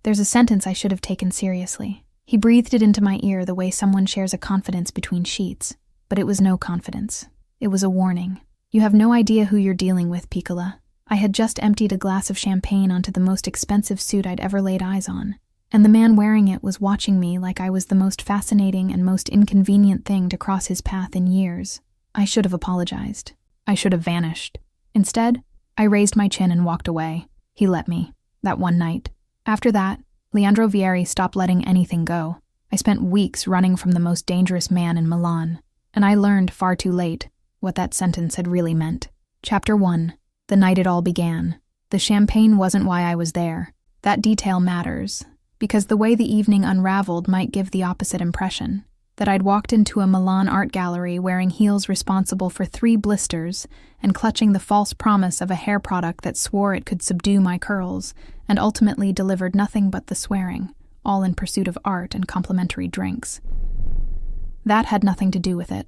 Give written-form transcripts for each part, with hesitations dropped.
There's a sentence I should have taken seriously. He breathed it into my ear the way someone shares a confidence between sheets. But it was no confidence. It was a warning. You have no idea who you're dealing with, Piccola. I had just emptied a glass of champagne onto the most expensive suit I'd ever laid eyes on, and the man wearing it was watching me like I was the most fascinating and most inconvenient thing to cross his path in years. I should have apologized. I should have vanished. Instead, I raised my chin and walked away. He let me. That one night. After that, Leandro Vieri stopped letting anything go. I spent weeks running from the most dangerous man in Milan, and I learned far too late what that sentence had really meant. Chapter 1. The night it all began. The champagne wasn't why I was there. That detail matters, because the way the evening unraveled might give the opposite impression. That I'd walked into a Milan art gallery wearing heels responsible for 3 blisters and clutching the false promise of a hair product that swore it could subdue my curls and ultimately delivered nothing but the swearing, all in pursuit of art and complimentary drinks. That had nothing to do with it.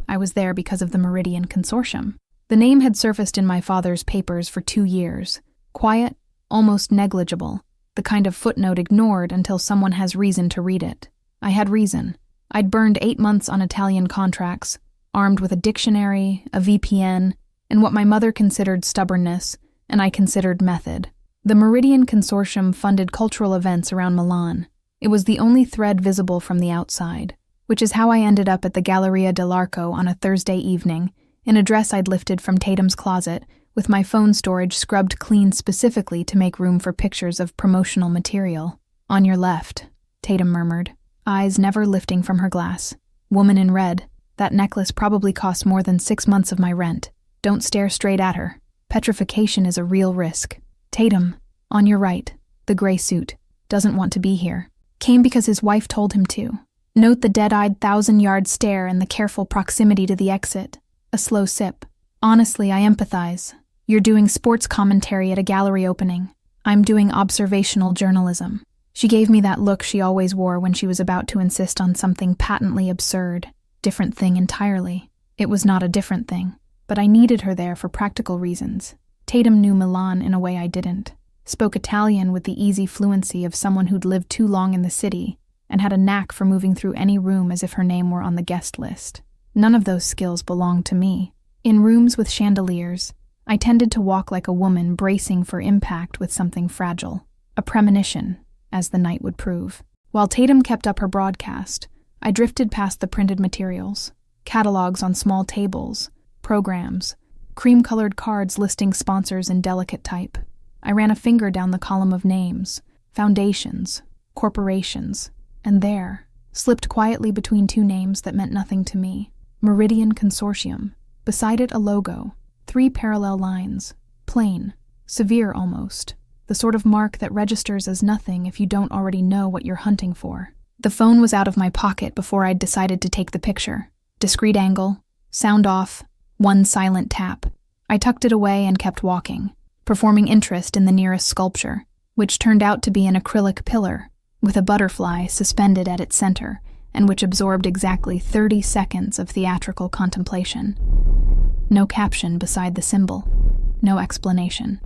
I was there because of the Meridian Consortium. The name had surfaced in my father's papers for 2 years. Quiet, almost negligible, the kind of footnote ignored until someone has reason to read it. I had reason. I'd burned 8 months on Italian contracts, armed with a dictionary, a VPN, and what my mother considered stubbornness, and I considered method. The Meridian Consortium funded cultural events around Milan. It was the only thread visible from the outside, which is how I ended up at the Galleria dell'Arco on a Thursday evening, in a dress I'd lifted from Tatum's closet, with my phone storage scrubbed clean specifically to make room for pictures of promotional material. "On your left," Tatum murmured, eyes never lifting from her glass. "Woman in red. That necklace probably cost more than 6 months of my rent. Don't stare straight at her. Petrification is a real risk." "Tatum, on your right. The gray suit. Doesn't want to be here. Came because his wife told him to." Note the dead-eyed 1,000-yard stare and the careful proximity to the exit. A slow sip. "Honestly, I empathize. You're doing sports commentary at a gallery opening. I'm doing observational journalism." She gave me that look she always wore when she was about to insist on something patently absurd. Different thing entirely. It was not a different thing, but I needed her there for practical reasons. Tatum knew Milan in a way I didn't. Spoke Italian with the easy fluency of someone who'd lived too long in the city, and had a knack for moving through any room as if her name were on the guest list. None of those skills belonged to me. In rooms with chandeliers, I tended to walk like a woman bracing for impact with something fragile. A premonition, as the night would prove. While Tatum kept up her broadcast, I drifted past the printed materials, catalogs on small tables, programs, cream-colored cards listing sponsors in delicate type. I ran a finger down the column of names, foundations, corporations, and there, slipped quietly between 2 names that meant nothing to me. Meridian Consortium. Beside it a logo, 3 parallel lines, plain, severe almost, the sort of mark that registers as nothing if you don't already know what you're hunting for. The phone was out of my pocket before I'd decided to take the picture. Discreet angle, sound off, 1 silent tap. I tucked it away and kept walking, performing interest in the nearest sculpture, which turned out to be an acrylic pillar, with a butterfly suspended at its center, and which absorbed exactly 30 seconds of theatrical contemplation. No caption beside the symbol. No explanation.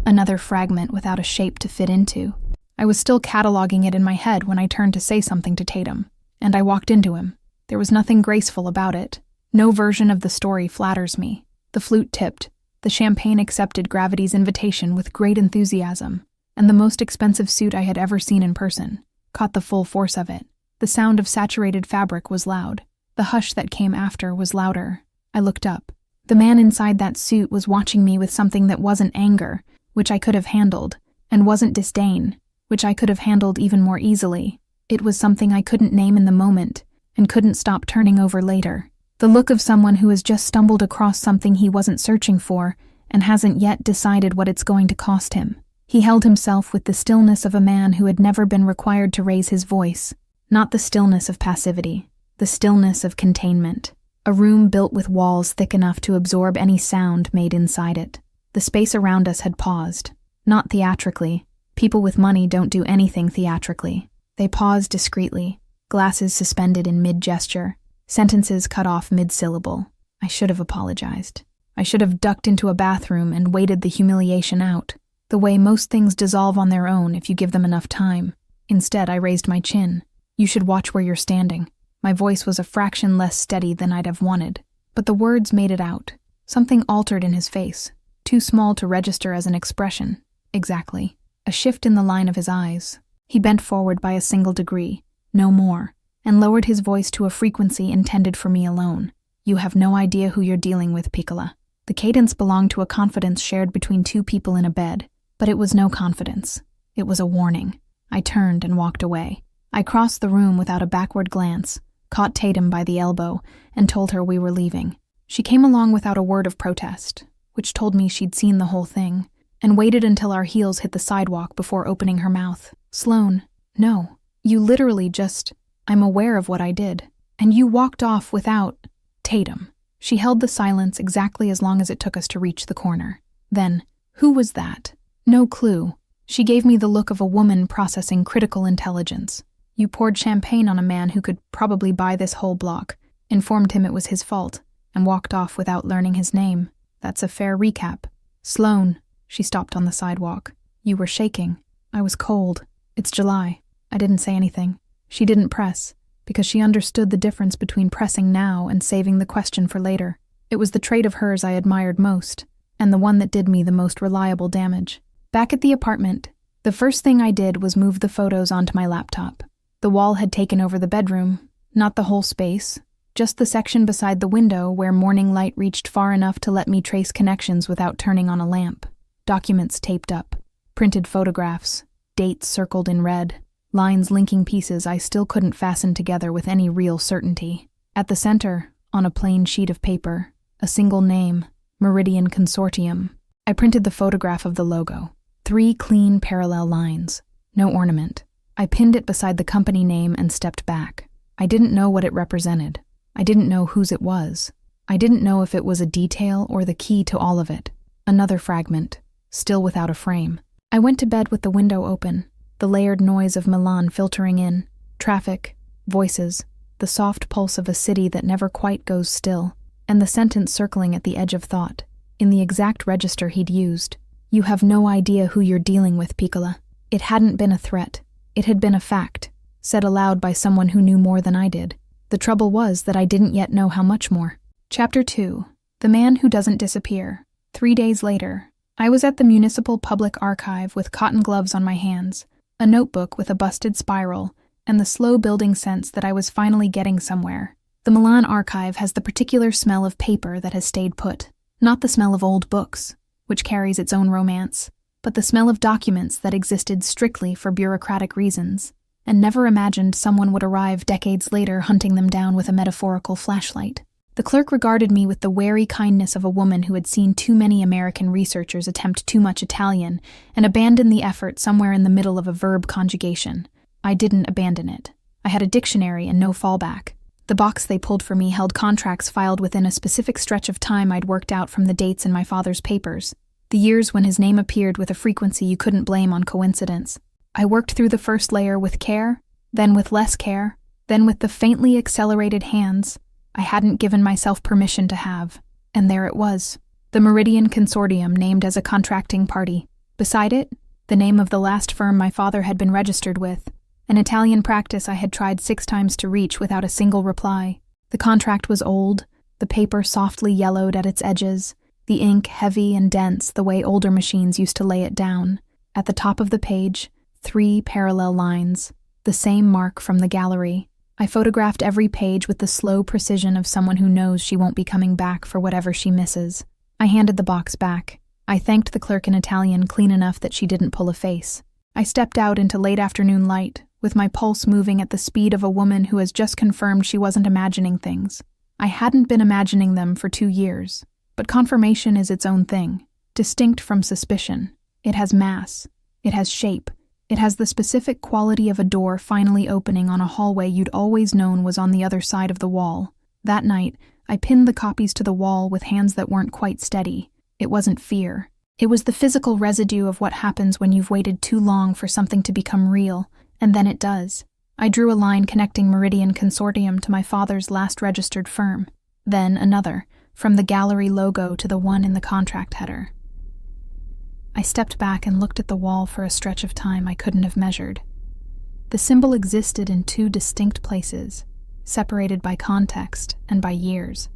Another fragment without a shape to fit into. I was still cataloging it in my head when I turned to say something to Tatum, and I walked into him. There was nothing graceful about it. No version of the story flatters me. The flute tipped. The champagne accepted gravity's invitation with great enthusiasm, and the most expensive suit I had ever seen in person caught the full force of it. The sound of saturated fabric was loud. The hush that came after was louder. I looked up. The man inside that suit was watching me with something that wasn't anger, which I could have handled, and wasn't disdain, which I could have handled even more easily. It was something I couldn't name in the moment, and couldn't stop turning over later. The look of someone who has just stumbled across something he wasn't searching for, and hasn't yet decided what it's going to cost him. He held himself with the stillness of a man who had never been required to raise his voice. Not the stillness of passivity, the stillness of containment. A room built with walls thick enough to absorb any sound made inside it. The space around us had paused. Not theatrically. People with money don't do anything theatrically. They pause discreetly, glasses suspended in mid-gesture, sentences cut off mid-syllable. I should have apologized. I should have ducked into a bathroom and waited the humiliation out. the way most things dissolve on their own if you give them enough time. Instead, I raised my chin. You should watch where you're standing. My voice was a fraction less steady than I'd have wanted, but the words made it out. Something altered in his face, too small to register as an expression. Exactly. A shift in the line of his eyes. He bent forward by a single degree, no more, and lowered his voice to a frequency intended for me alone. You have no idea who you're dealing with, Piccola. The cadence belonged to a confidence shared between two people in a bed, but it was no confidence. It was a warning. I turned and walked away. I crossed the room without a backward glance, caught Tatum by the elbow, and told her we were leaving. She came along without a word of protest, which told me she'd seen the whole thing, and waited until our heels hit the sidewalk before opening her mouth. Sloane, no. You literally just... I'm aware of what I did. And you walked off without... Tatum. She held the silence exactly as long as it took us to reach the corner. Then, who was that? No clue. She gave me the look of a woman processing critical intelligence. You poured champagne on a man who could probably buy this whole block, informed him it was his fault, and walked off without learning his name. That's a fair recap. Sloane. She stopped on the sidewalk. You were shaking. I was cold. It's July. I didn't say anything. She didn't press, because she understood the difference between pressing now and saving the question for later. It was the trait of hers I admired most, and the one that did me the most reliable damage. Back at the apartment, the first thing I did was move the photos onto my laptop. The wall had taken over the bedroom, not the whole space, just the section beside the window where morning light reached far enough to let me trace connections without turning on a lamp. Documents taped up, printed photographs, dates circled in red, lines linking pieces I still couldn't fasten together with any real certainty. At the center, on a plain sheet of paper, a single name, Meridian Consortium. I printed the photograph of the logo. 3 clean parallel lines. No ornament. I pinned it beside the company name and stepped back. I didn't know what it represented. I didn't know whose it was. I didn't know if it was a detail or the key to all of it. Another fragment, still without a frame. I went to bed with the window open, the layered noise of Milan filtering in, traffic, voices, the soft pulse of a city that never quite goes still, and the sentence circling at the edge of thought, in the exact register he'd used. You have no idea who you're dealing with, Piccola. It hadn't been a threat. It had been a fact, said aloud by someone who knew more than I did. The trouble was that I didn't yet know how much more. Chapter 2. The Man Who Doesn't Disappear. 3 days later, I was at the Municipal Public Archive with cotton gloves on my hands, a notebook with a busted spiral, and the slow-building sense that I was finally getting somewhere. The Milan archive has the particular smell of paper that has stayed put, not the smell of old books, which carries its own romance, but the smell of documents that existed strictly for bureaucratic reasons, and never imagined someone would arrive decades later hunting them down with a metaphorical flashlight. The clerk regarded me with the wary kindness of a woman who had seen too many American researchers attempt too much Italian and abandon the effort somewhere in the middle of a verb conjugation. I didn't abandon it. I had a dictionary and no fallback. The box they pulled for me held contracts filed within a specific stretch of time I'd worked out from the dates in my father's papers, the years when his name appeared with a frequency you couldn't blame on coincidence. I worked through the first layer with care, then with less care, then with the faintly accelerated hands I hadn't given myself permission to have, and there it was, the Meridian Consortium named as a contracting party. Beside it, the name of the last firm my father had been registered with, an Italian practice I had tried 6 times to reach without a single reply. The contract was old, the paper softly yellowed at its edges, the ink heavy and dense the way older machines used to lay it down. At the top of the page, 3 parallel lines, the same mark from the gallery. I photographed every page with the slow precision of someone who knows she won't be coming back for whatever she misses. I handed the box back. I thanked the clerk in Italian clean enough that she didn't pull a face. I stepped out into late afternoon light, with my pulse moving at the speed of a woman who has just confirmed she wasn't imagining things. I hadn't been imagining them for 2 years, but confirmation is its own thing, distinct from suspicion. It has mass. It has shape. It has the specific quality of a door finally opening on a hallway you'd always known was on the other side of the wall. That night, I pinned the copies to the wall with hands that weren't quite steady. It wasn't fear. It was the physical residue of what happens when you've waited too long for something to become real, and then it does. I drew a line connecting Meridian Consortium to my father's last registered firm. Then another, from the gallery logo to the one in the contract header. I stepped back and looked at the wall for a stretch of time I couldn't have measured. The symbol existed in two distinct places, separated by context and by years.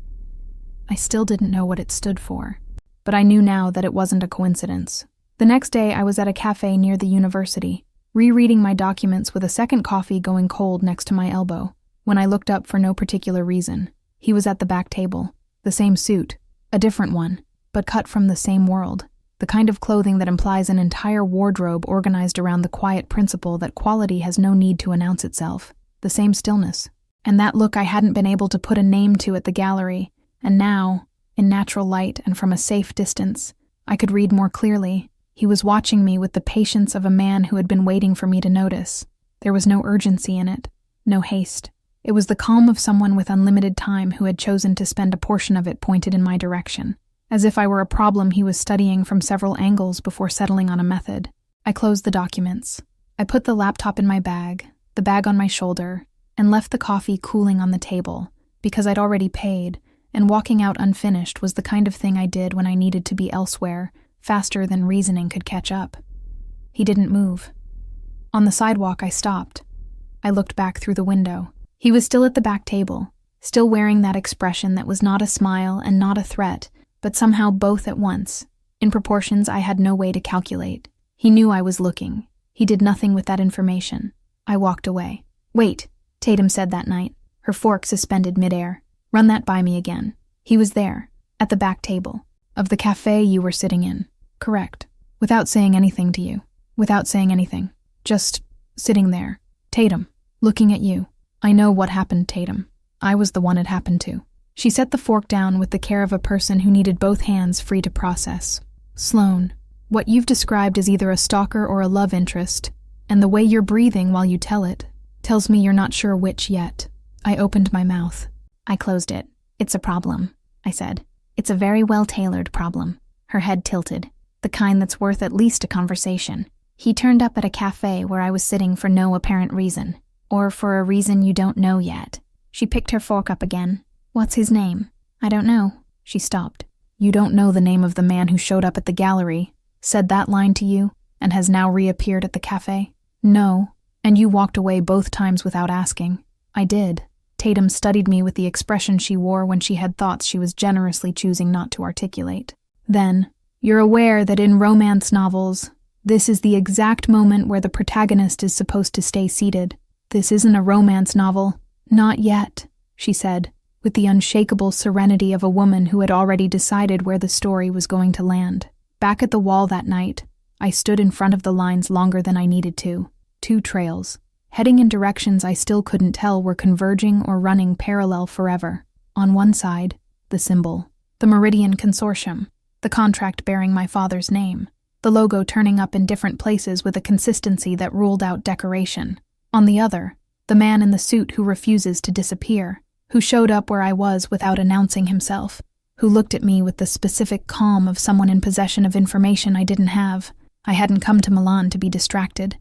I still didn't know what it stood for, but I knew now that it wasn't a coincidence. The next day, I was at a cafe near the university, rereading my documents with a second coffee going cold next to my elbow, when I looked up for no particular reason. He was at the back table, the same suit, a different one, but cut from the same world, the kind of clothing that implies an entire wardrobe organized around the quiet principle that quality has no need to announce itself, the same stillness. And that look I hadn't been able to put a name to at the gallery, and now, in natural light and from a safe distance, I could read more clearly. He was watching me with the patience of a man who had been waiting for me to notice. There was no urgency in it, no haste. It was the calm of someone with unlimited time who had chosen to spend a portion of it pointed in my direction, as if I were a problem he was studying from several angles before settling on a method. I closed the documents. I put the laptop in my bag, the bag on my shoulder, and left the coffee cooling on the table, because I'd already paid, and walking out unfinished was the kind of thing I did when I needed to be elsewhere, faster than reasoning could catch up. He didn't move. On the sidewalk, I stopped. I looked back through the window. He was still at the back table, still wearing that expression that was not a smile and not a threat, but somehow both at once, in proportions I had no way to calculate. He knew I was looking. He did nothing with that information. I walked away. "Wait," Tatum said that night, her fork suspended midair. "Run that by me again." He was there, at the back table, of the cafe you were sitting in. Correct. Without saying anything to you. Without saying anything. Just sitting there. Tatum, looking at you. I know what happened, Tatum. I was the one it happened to. She set the fork down with the care of a person who needed both hands free to process. Sloane, what you've described is either a stalker or a love interest, and the way you're breathing while you tell it tells me you're not sure which yet. I opened my mouth. I closed it. "It's a problem," I said. "It's a very well-tailored problem." Her head tilted. "The kind that's worth at least a conversation. He turned up at a cafe where I was sitting for no apparent reason. Or for a reason you don't know yet." She picked her fork up again. "What's his name?" "I don't know." She stopped. "You don't know the name of the man who showed up at the gallery, said that line to you, and has now reappeared at the cafe?" "No. And you walked away both times without asking." "I did." Tatum studied me with the expression she wore when she had thoughts she was generously choosing not to articulate. "Then, you're aware that in romance novels, this is the exact moment where the protagonist is supposed to stay seated. This isn't a romance novel. Not yet," she said, with the unshakable serenity of a woman who had already decided where the story was going to land. Back at the wall that night, I stood in front of the lines longer than I needed to. 2 trails, heading in directions I still couldn't tell were converging or running parallel forever. On one side, the symbol, the Meridian Consortium, the contract bearing my father's name, the logo turning up in different places with a consistency that ruled out decoration. On the other, the man in the suit who refuses to disappear, who showed up where I was without announcing himself, who looked at me with the specific calm of someone in possession of information I didn't have. I hadn't come to Milan to be distracted.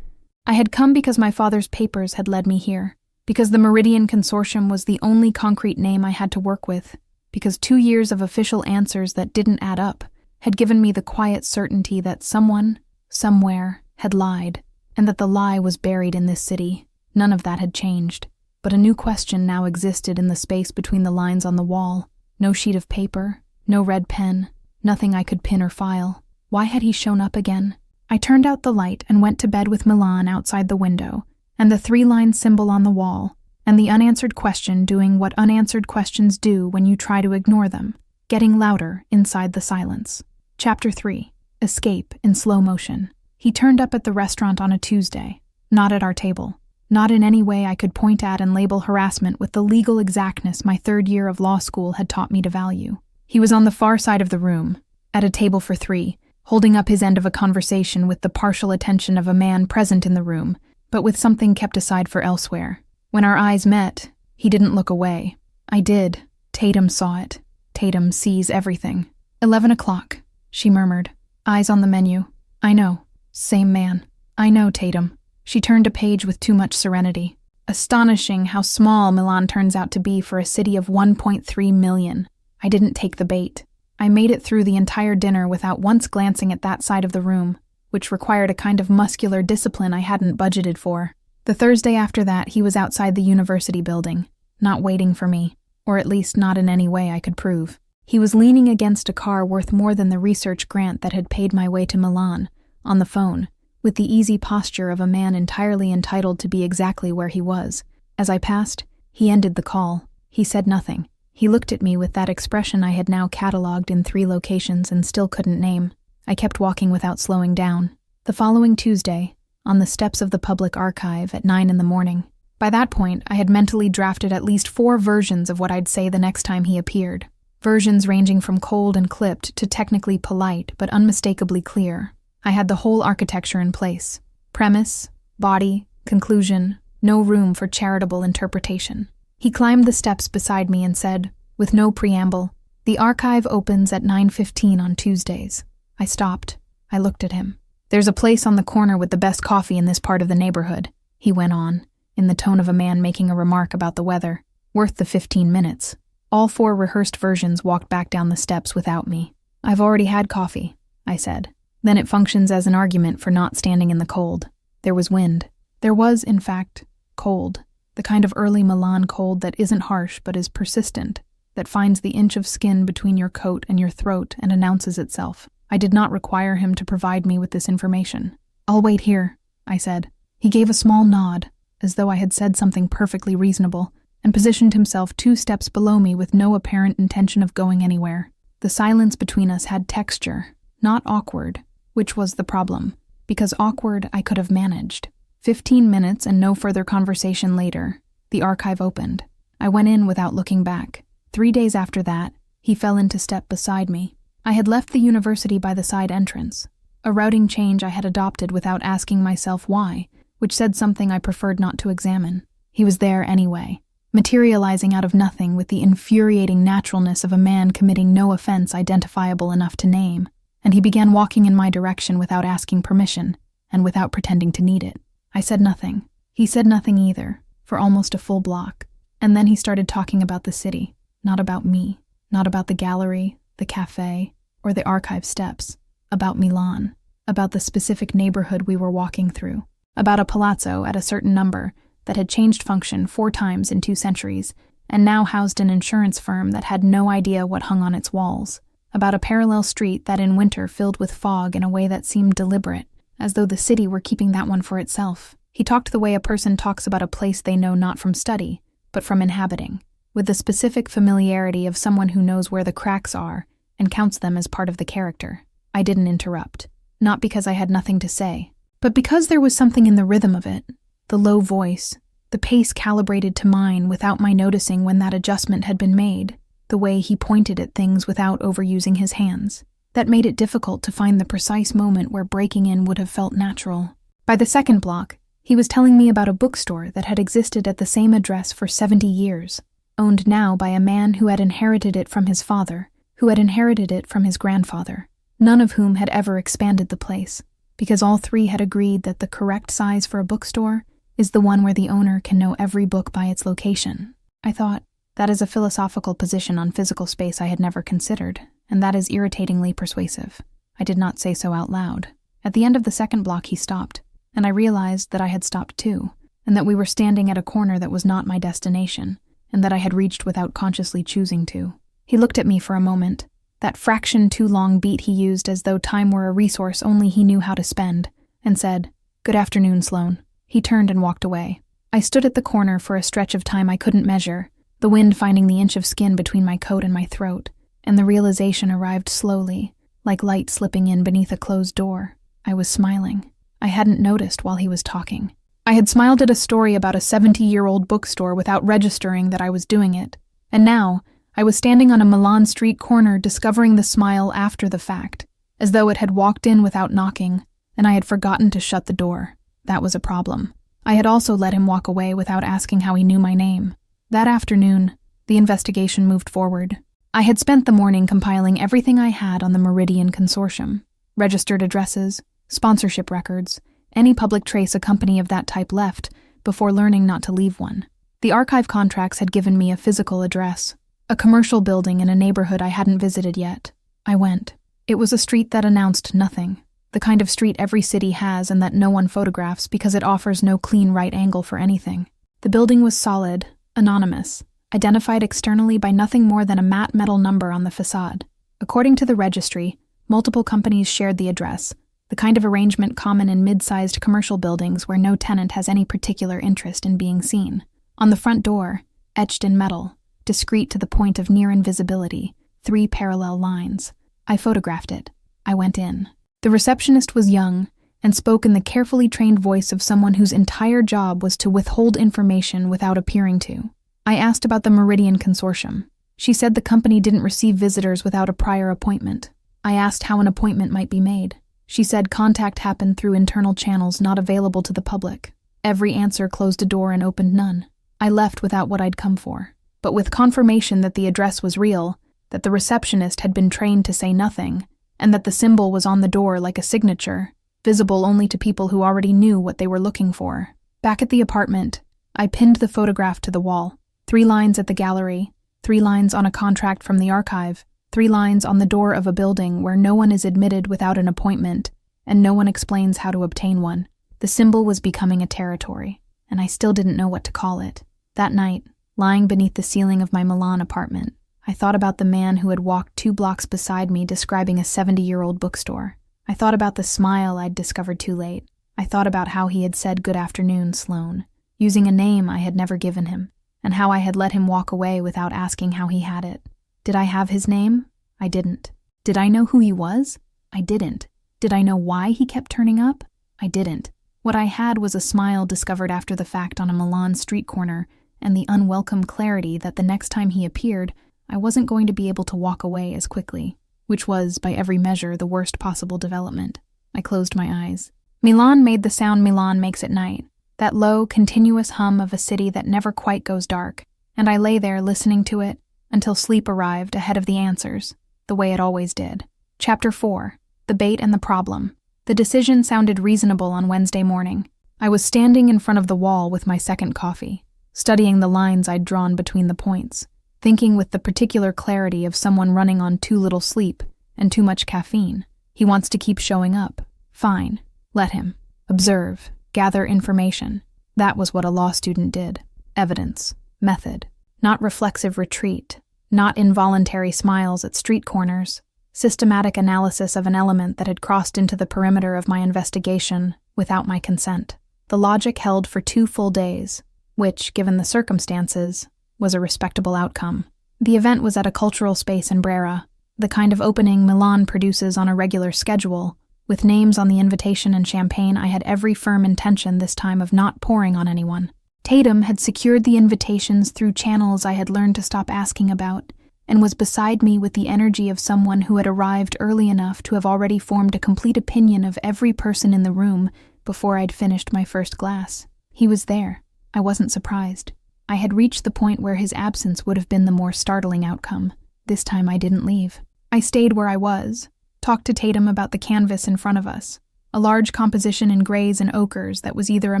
I had come because my father's papers had led me here, because the Meridian Consortium was the only concrete name I had to work with, because 2 years of official answers that didn't add up had given me the quiet certainty that someone, somewhere, had lied, and that the lie was buried in this city. None of that had changed, but a new question now existed in the space between the lines on the wall. No sheet of paper, no red pen, nothing I could pin or file. Why had he shown up again? I turned out the light and went to bed with Milan outside the window, and the 3-line symbol on the wall, and the unanswered question doing what unanswered questions do when you try to ignore them, getting louder inside the silence. Chapter 3. Escape in slow motion. He turned up at the restaurant on a Tuesday, not at our table, not in any way I could point at and label harassment with the legal exactness my 3rd year of law school had taught me to value. He was on the far side of the room, at a table for 3, holding up his end of a conversation with the partial attention of a man present in the room, but with something kept aside for elsewhere. When our eyes met, he didn't look away. I did. Tatum saw it. Tatum sees everything. 11 o'clock, she murmured. Eyes on the menu. I know. Same man. I know, Tatum. She turned a page with too much serenity. Astonishing how small Milan turns out to be for a city of 1.3 million. I didn't take the bait. I made it through the entire dinner without once glancing at that side of the room, which required a kind of muscular discipline I hadn't budgeted for. The Thursday after that, he was outside the university building, not waiting for me, or at least not in any way I could prove. He was leaning against a car worth more than the research grant that had paid my way to Milan, on the phone, with the easy posture of a man entirely entitled to be exactly where he was. As I passed, he ended the call. He said nothing. He looked at me with that expression I had now catalogued in 3 locations and still couldn't name. I kept walking without slowing down. The following Tuesday, on the steps of the public archive at 9 in the morning. By that point, I had mentally drafted at least 4 versions of what I'd say the next time he appeared. Versions ranging from cold and clipped to technically polite but unmistakably clear. I had the whole architecture in place. Premise, body, conclusion, no room for charitable interpretation. He climbed the steps beside me and said, with no preamble, "The archive opens at 9:15 on Tuesdays." I stopped. I looked at him. "There's a place on the corner with the best coffee in this part of the neighborhood," he went on, in the tone of a man making a remark about the weather. "Worth the 15 minutes. All 4 rehearsed versions walked back down the steps without me. "I've already had coffee," I said. "Then it functions as an argument for not standing in the cold." There was wind. There was, in fact, cold. The kind of early Milan cold that isn't harsh but is persistent, that finds the inch of skin between your coat and your throat and announces itself. I did not require him to provide me with this information. "I'll wait here," I said. He gave a small nod, as though I had said something perfectly reasonable, and positioned himself 2 steps below me with no apparent intention of going anywhere. The silence between us had texture, not awkward, which was the problem, because awkward I could have managed. 15 minutes and no further conversation later, the archive opened. I went in without looking back. 3 days after that, he fell into step beside me. I had left the university by the side entrance, a routing change I had adopted without asking myself why, which said something I preferred not to examine. He was there anyway, materializing out of nothing with the infuriating naturalness of a man committing no offense identifiable enough to name, and he began walking in my direction without asking permission, and without pretending to need it. I said nothing. He said nothing either, for almost a full block, and then he started talking about the city, not about me, not about the gallery, the cafe, or the archive steps, about Milan, about the specific neighborhood we were walking through, about a palazzo at a certain number that had changed function 4 times in 2 centuries, and now housed an insurance firm that had no idea what hung on its walls, about a parallel street that in winter filled with fog in a way that seemed deliberate, as though the city were keeping that one for itself. He talked the way a person talks about a place they know not from study, but from inhabiting, with the specific familiarity of someone who knows where the cracks are and counts them as part of the character. I didn't interrupt, not because I had nothing to say, but because there was something in the rhythm of it, the low voice, the pace calibrated to mine without my noticing when that adjustment had been made, the way he pointed at things without overusing his hands, that made it difficult to find the precise moment where breaking in would have felt natural. By the second block, he was telling me about a bookstore that had existed at the same address for 70 years, owned now by a man who had inherited it from his father, who had inherited it from his grandfather, none of whom had ever expanded the place, because all 3 had agreed that the correct size for a bookstore is the one where the owner can know every book by its location. I thought, that is a philosophical position on physical space I had never considered, and that is irritatingly persuasive. I did not say so out loud. At the end of the second block he stopped, and I realized that I had stopped too, and that we were standing at a corner that was not my destination, and that I had reached without consciously choosing to. He looked at me for a moment, that fraction too long beat he used as though time were a resource only he knew how to spend, and said, "Good afternoon, Sloane." He turned and walked away. I stood at the corner for a stretch of time I couldn't measure, the wind finding the inch of skin between my coat and my throat, and the realization arrived slowly, like light slipping in beneath a closed door. I was smiling. I hadn't noticed while he was talking. I had smiled at a story about a 70-year-old bookstore without registering that I was doing it, and now I was standing on a Milan street corner discovering the smile after the fact, as though it had walked in without knocking, and I had forgotten to shut the door. That was a problem. I had also let him walk away without asking how he knew my name. That afternoon, the investigation moved forward. I had spent the morning compiling everything I had on the Meridian Consortium, registered addresses, sponsorship records, any public trace a company of that type left, before learning not to leave one. The archive contracts had given me a physical address, a commercial building in a neighborhood I hadn't visited yet. I went. It was a street that announced nothing, the kind of street every city has and that no one photographs because it offers no clean right angle for anything. The building was solid, anonymous, identified externally by nothing more than a matte metal number on the facade. According to the registry, multiple companies shared the address, the kind of arrangement common in mid-sized commercial buildings where no tenant has any particular interest in being seen. On the front door, etched in metal, discreet to the point of near invisibility, 3 parallel lines. I photographed it. I went in. The receptionist was young and spoke in the carefully trained voice of someone whose entire job was to withhold information without appearing to. I asked about the Meridian Consortium. She said the company didn't receive visitors without a prior appointment. I asked how an appointment might be made. She said contact happened through internal channels not available to the public. Every answer closed a door and opened none. I left without what I'd come for, but with confirmation that the address was real, that the receptionist had been trained to say nothing, and that the symbol was on the door like a signature, visible only to people who already knew what they were looking for. Back at the apartment, I pinned the photograph to the wall. 3 lines at the gallery, 3 lines on a contract from the archive, 3 lines on the door of a building where no one is admitted without an appointment, and no one explains how to obtain one. The symbol was becoming a territory, and I still didn't know what to call it. That night, lying beneath the ceiling of my Milan apartment, I thought about the man who had walked 2 blocks beside me describing a 70-year-old bookstore. I thought about the smile I'd discovered too late. I thought about how he had said "Good afternoon, Sloane," using a name I had never given him, and how I had let him walk away without asking how he had it. Did I have his name? I didn't. Did I know who he was? I didn't. Did I know why he kept turning up? I didn't. What I had was a smile discovered after the fact on a Milan street corner, and the unwelcome clarity that the next time he appeared, I wasn't going to be able to walk away as quickly, which was, by every measure, the worst possible development. I closed my eyes. Milan made the sound Milan makes at night, that low, continuous hum of a city that never quite goes dark, and I lay there listening to it until sleep arrived ahead of the answers, the way it always did. Chapter 4. The Bait and the Problem. The decision sounded reasonable on Wednesday morning. I was standing in front of the wall with my second coffee, studying the lines I'd drawn between the points, thinking with the particular clarity of someone running on too little sleep and too much caffeine. He wants to keep showing up. Fine. Let him. Observe. Gather information. That was what a law student did. Evidence. Method. Not reflexive retreat. Not involuntary smiles at street corners. Systematic analysis of an element that had crossed into the perimeter of my investigation without my consent. The logic held for 2 full days, which, given the circumstances, was a respectable outcome. The event was at a cultural space in Brera, the kind of opening Milan produces on a regular schedule, with names on the invitation and champagne. I had every firm intention this time of not pouring on anyone. Tatum had secured the invitations through channels I had learned to stop asking about, and was beside me with the energy of someone who had arrived early enough to have already formed a complete opinion of every person in the room before I'd finished my first glass. He was there. I wasn't surprised. I had reached the point where his absence would have been the more startling outcome. This time I didn't leave. I stayed where I was, talked to Tatum about the canvas in front of us, a large composition in grays and ochres that was either a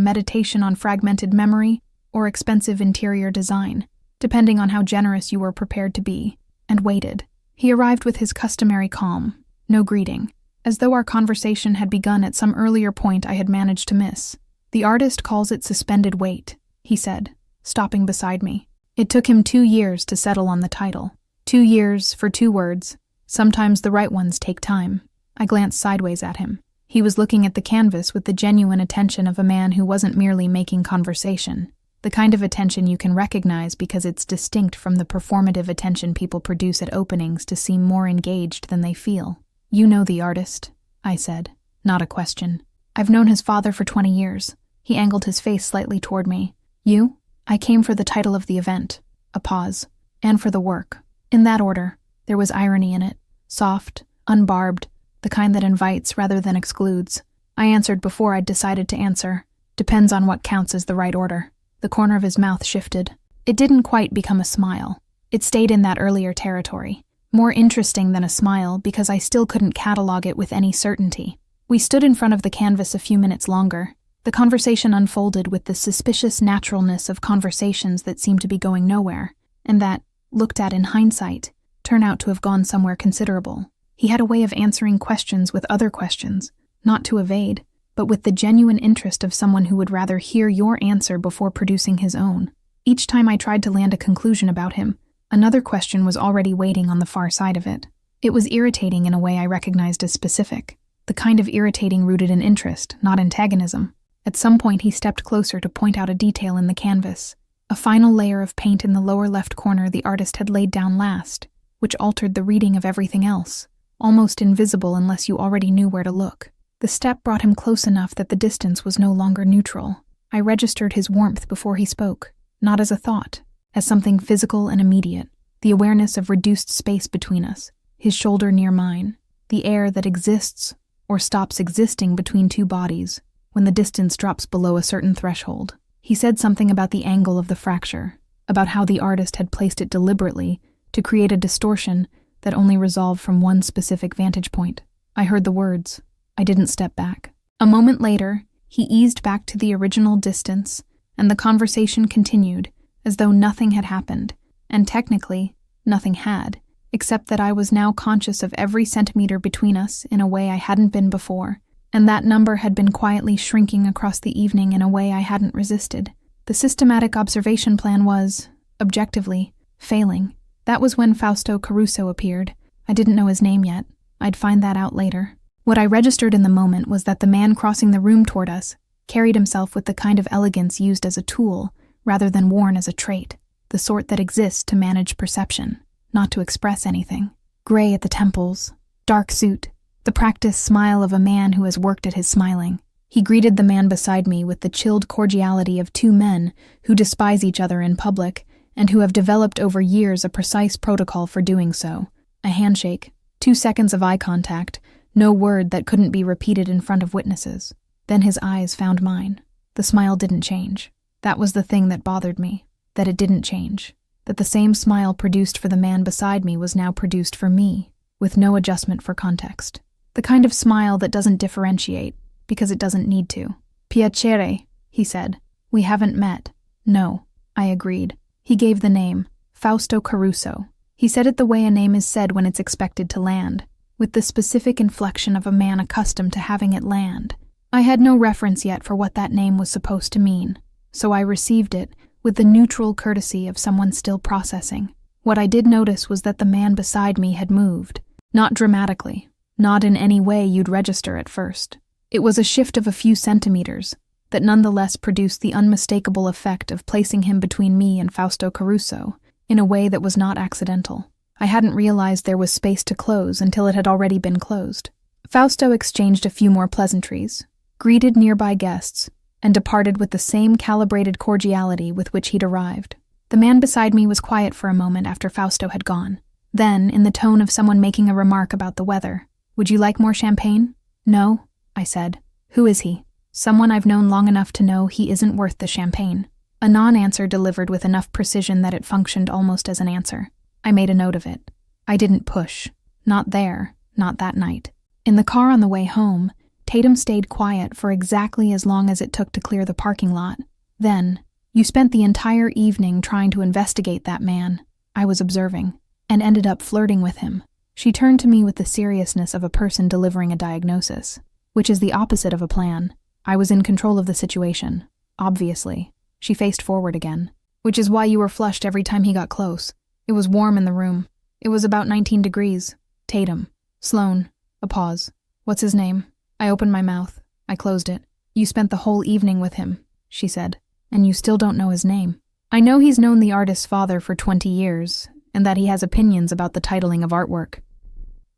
meditation on fragmented memory or expensive interior design, depending on how generous you were prepared to be, and waited. He arrived with his customary calm, no greeting, as though our conversation had begun at some earlier point I had managed to miss. "The artist calls it suspended wait," he said, stopping beside me. It took him 2 years to settle on the title. 2 years for 2 words. Sometimes the right ones take time. I glanced sideways at him. He was looking at the canvas with the genuine attention of a man who wasn't merely making conversation, the kind of attention you can recognize because it's distinct from the performative attention people produce at openings to seem more engaged than they feel. "You know the artist," I said, not a question. "I've known his father for 20 years. He angled his face slightly toward me. "You?" "I came for the title of the event." A pause. "And for the work." In that order. There was irony in it. Soft, unbarbed, the kind that invites rather than excludes. I answered before I'd decided to answer. "Depends on what counts as the right order." The corner of his mouth shifted. It didn't quite become a smile. It stayed in that earlier territory. More interesting than a smile because I still couldn't catalog it with any certainty. We stood in front of the canvas a few minutes longer. The conversation unfolded with the suspicious naturalness of conversations that seem to be going nowhere, and that, looked at in hindsight, turn out to have gone somewhere considerable. He had a way of answering questions with other questions, not to evade, but with the genuine interest of someone who would rather hear your answer before producing his own. Each time I tried to land a conclusion about him, another question was already waiting on the far side of it. It was irritating in a way I recognized as specific, the kind of irritating rooted in interest, not antagonism. At some point he stepped closer to point out a detail in the canvas, a final layer of paint in the lower left corner the artist had laid down last, which altered the reading of everything else, almost invisible unless you already knew where to look. The step brought him close enough that the distance was no longer neutral. I registered his warmth before he spoke, not as a thought, as something physical and immediate, the awareness of reduced space between us, his shoulder near mine, the air that exists or stops existing between two bodies when the distance drops below a certain threshold. He said something about the angle of the fracture, about how the artist had placed it deliberately to create a distortion that only resolved from one specific vantage point. I heard the words. I didn't step back. A moment later, he eased back to the original distance, and the conversation continued as though nothing had happened, and technically, nothing had, except that I was now conscious of every centimeter between us in a way I hadn't been before, and that number had been quietly shrinking across the evening in a way I hadn't resisted. The systematic observation plan was, objectively, failing. That was when Fausto Caruso appeared. I didn't know his name yet. I'd find that out later. What I registered in the moment was that the man crossing the room toward us carried himself with the kind of elegance used as a tool rather than worn as a trait, the sort that exists to manage perception, not to express anything. Gray at the temples, dark suit, the practiced smile of a man who has worked at his smiling. He greeted the man beside me with the chilled cordiality of two men who despise each other in public and who have developed over years a precise protocol for doing so. A handshake, 2 seconds of eye contact, no word that couldn't be repeated in front of witnesses. Then his eyes found mine. The smile didn't change. That was the thing that bothered me, that it didn't change. That the same smile produced for the man beside me was now produced for me, with no adjustment for context. The kind of smile that doesn't differentiate, because it doesn't need to. Piacere, he said. We haven't met. No, I agreed. He gave the name, Fausto Caruso. He said it the way a name is said when it's expected to land, with the specific inflection of a man accustomed to having it land. I had no reference yet for what that name was supposed to mean, so I received it with the neutral courtesy of someone still processing. What I did notice was that the man beside me had moved, not dramatically, not in any way you'd register at first. It was a shift of a few centimeters that nonetheless produced the unmistakable effect of placing him between me and Fausto Caruso in a way that was not accidental. I hadn't realized there was space to close until it had already been closed. Fausto exchanged a few more pleasantries, greeted nearby guests, and departed with the same calibrated cordiality with which he'd arrived. The man beside me was quiet for a moment after Fausto had gone. Then, in the tone of someone making a remark about the weather, "Would you like more champagne?" "No," I said. "Who is he?" "Someone I've known long enough to know he isn't worth the champagne." A non-answer delivered with enough precision that it functioned almost as an answer. I made a note of it. I didn't push. Not there, not that night. In the car on the way home, Tatum stayed quiet for exactly as long as it took to clear the parking lot. Then, "You spent the entire evening trying to investigate that man," I was observing, "and ended up flirting with him." She turned to me with the seriousness of a person delivering a diagnosis, which is the opposite of a plan. I was in control of the situation, obviously. She faced forward again. "Which is why you were flushed every time he got close. It was warm in the room. It was about 19 degrees. Tatum. Sloan. A pause. What's his name?" I opened my mouth. I closed it. "You spent the whole evening with him," she said, "and you still don't know his name." I know he's known the artist's father for 20 years, and that he has opinions about the titling of artwork.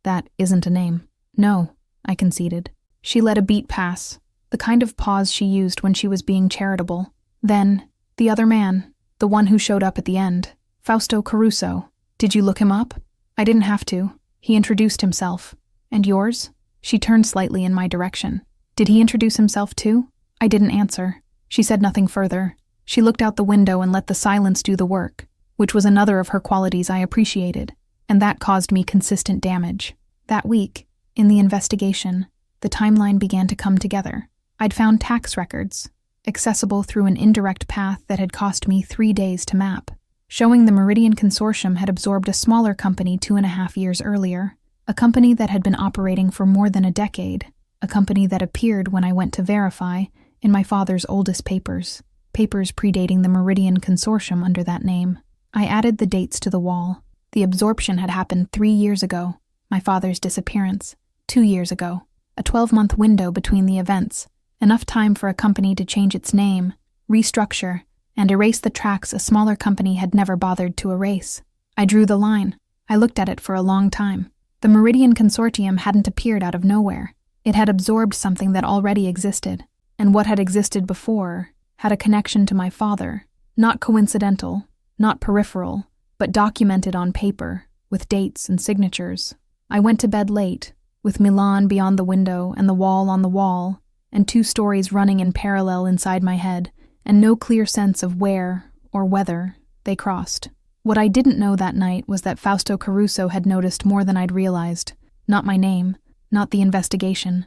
That isn't a name. "No," I conceded. She let a beat pass, the kind of pause she used when she was being charitable. Then, "The other man, the one who showed up at the end, Fausto Caruso. Did you look him up?" "I didn't have to. He introduced himself." "And yours?" She turned slightly in my direction. "Did he introduce himself too?" I didn't answer. She said nothing further. She looked out the window and let the silence do the work, which was another of her qualities I appreciated, and that caused me consistent damage. That week, in the investigation, the timeline began to come together. I'd found tax records, accessible through an indirect path that had cost me 3 days to map, showing the Meridian Consortium had absorbed a smaller company 2.5 years earlier, A company that had been operating for more than a decade, a company that appeared when I went to verify in my father's oldest papers predating the Meridian Consortium under that name. I added the dates to the wall. The absorption had happened 3 years ago, my father's disappearance, 2 years ago, a 12-month window between the events, enough time for a company to change its name, restructure, and erase the tracks a smaller company had never bothered to erase. I drew the line. I looked at it for a long time. The Meridian Consortium hadn't appeared out of nowhere. It had absorbed something that already existed, and what had existed before had a connection to my father, not coincidental, not peripheral, but documented on paper, with dates and signatures. I went to bed late, with Milan beyond the window and the wall on the wall, and 2 stories running in parallel inside my head, and no clear sense of where, or whether, they crossed. What I didn't know that night was that Fausto Caruso had noticed more than I'd realized. Not my name, not the investigation,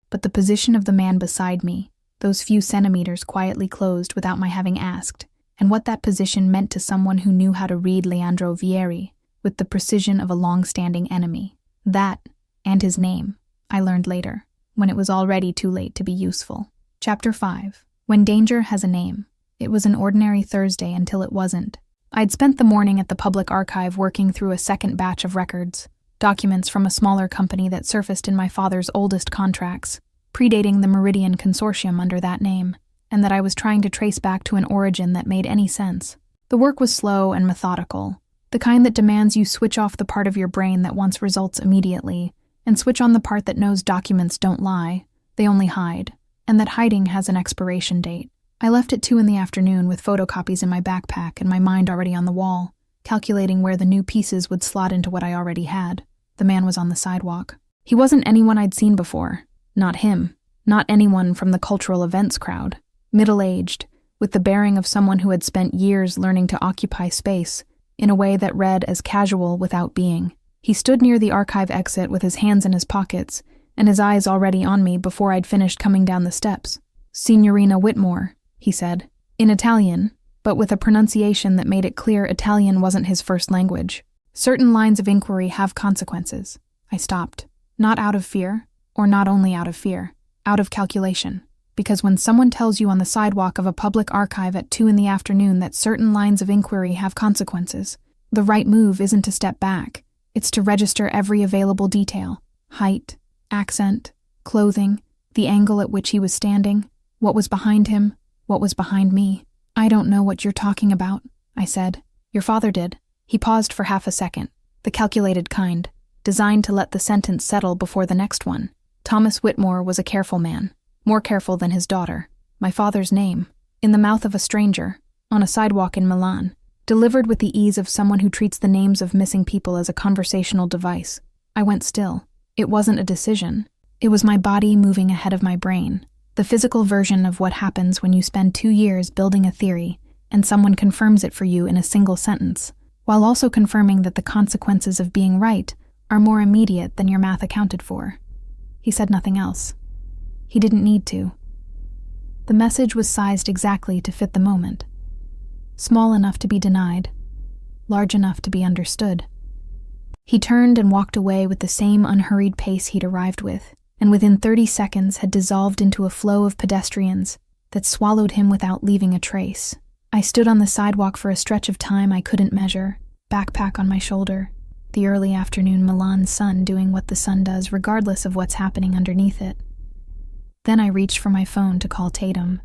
but the position of the man beside me, those few centimeters quietly closed without my having asked, and what that position meant to someone who knew how to read Leandro Vieri with the precision of a long-standing enemy. That, and his name, I learned later, when it was already too late to be useful. Chapter 5. When Danger Has a Name. It was an ordinary Thursday until it wasn't. I'd spent the morning at the public archive working through a second batch of records, documents from a smaller company that surfaced in my father's oldest contracts, predating the Meridian Consortium under that name, and that I was trying to trace back to an origin that made any sense. The work was slow and methodical, the kind that demands you switch off the part of your brain that wants results immediately, and switch on the part that knows documents don't lie, they only hide, and that hiding has an expiration date. I left at 2 p.m. with photocopies in my backpack and my mind already on the wall, calculating where the new pieces would slot into what I already had. The man was on the sidewalk. He wasn't anyone I'd seen before. Not him. Not anyone from the cultural events crowd. Middle-aged, with the bearing of someone who had spent years learning to occupy space, in a way that read as casual without being. He stood near the archive exit with his hands in his pockets, and his eyes already on me before I'd finished coming down the steps. "Signorina Whitmore," he said, in Italian, but with a pronunciation that made it clear Italian wasn't his first language. "Certain lines of inquiry have consequences." I stopped. Not out of fear, or not only out of fear, out of calculation. Because when someone tells you on the sidewalk of a public archive at 2 p.m. that certain lines of inquiry have consequences, the right move isn't to step back. It's to register every available detail. Height, accent, clothing, the angle at which he was standing, what was behind him, what was behind me. "I don't know what you're talking about," I said. "Your father did." He paused for half a second, the calculated kind, designed to let the sentence settle before the next one. Thomas Whitmore was a careful man, more careful than his daughter. My father's name, in the mouth of a stranger, on a sidewalk in Milan, delivered with the ease of someone who treats the names of missing people as a conversational device. I went still. It wasn't a decision. It was my body moving ahead of my brain, the physical version of what happens when you spend 2 years building a theory and someone confirms it for you in a single sentence, while also confirming that the consequences of being right are more immediate than your math accounted for. He said nothing else. He didn't need to. The message was sized exactly to fit the moment. Small enough to be denied, large enough to be understood. He turned and walked away with the same unhurried pace he'd arrived with, and within 30 seconds had dissolved into a flow of pedestrians that swallowed him without leaving a trace. I stood on the sidewalk for a stretch of time I couldn't measure, backpack on my shoulder, the early afternoon Milan sun doing what the sun does regardless of what's happening underneath it. Then I reached for my phone to call Tatum.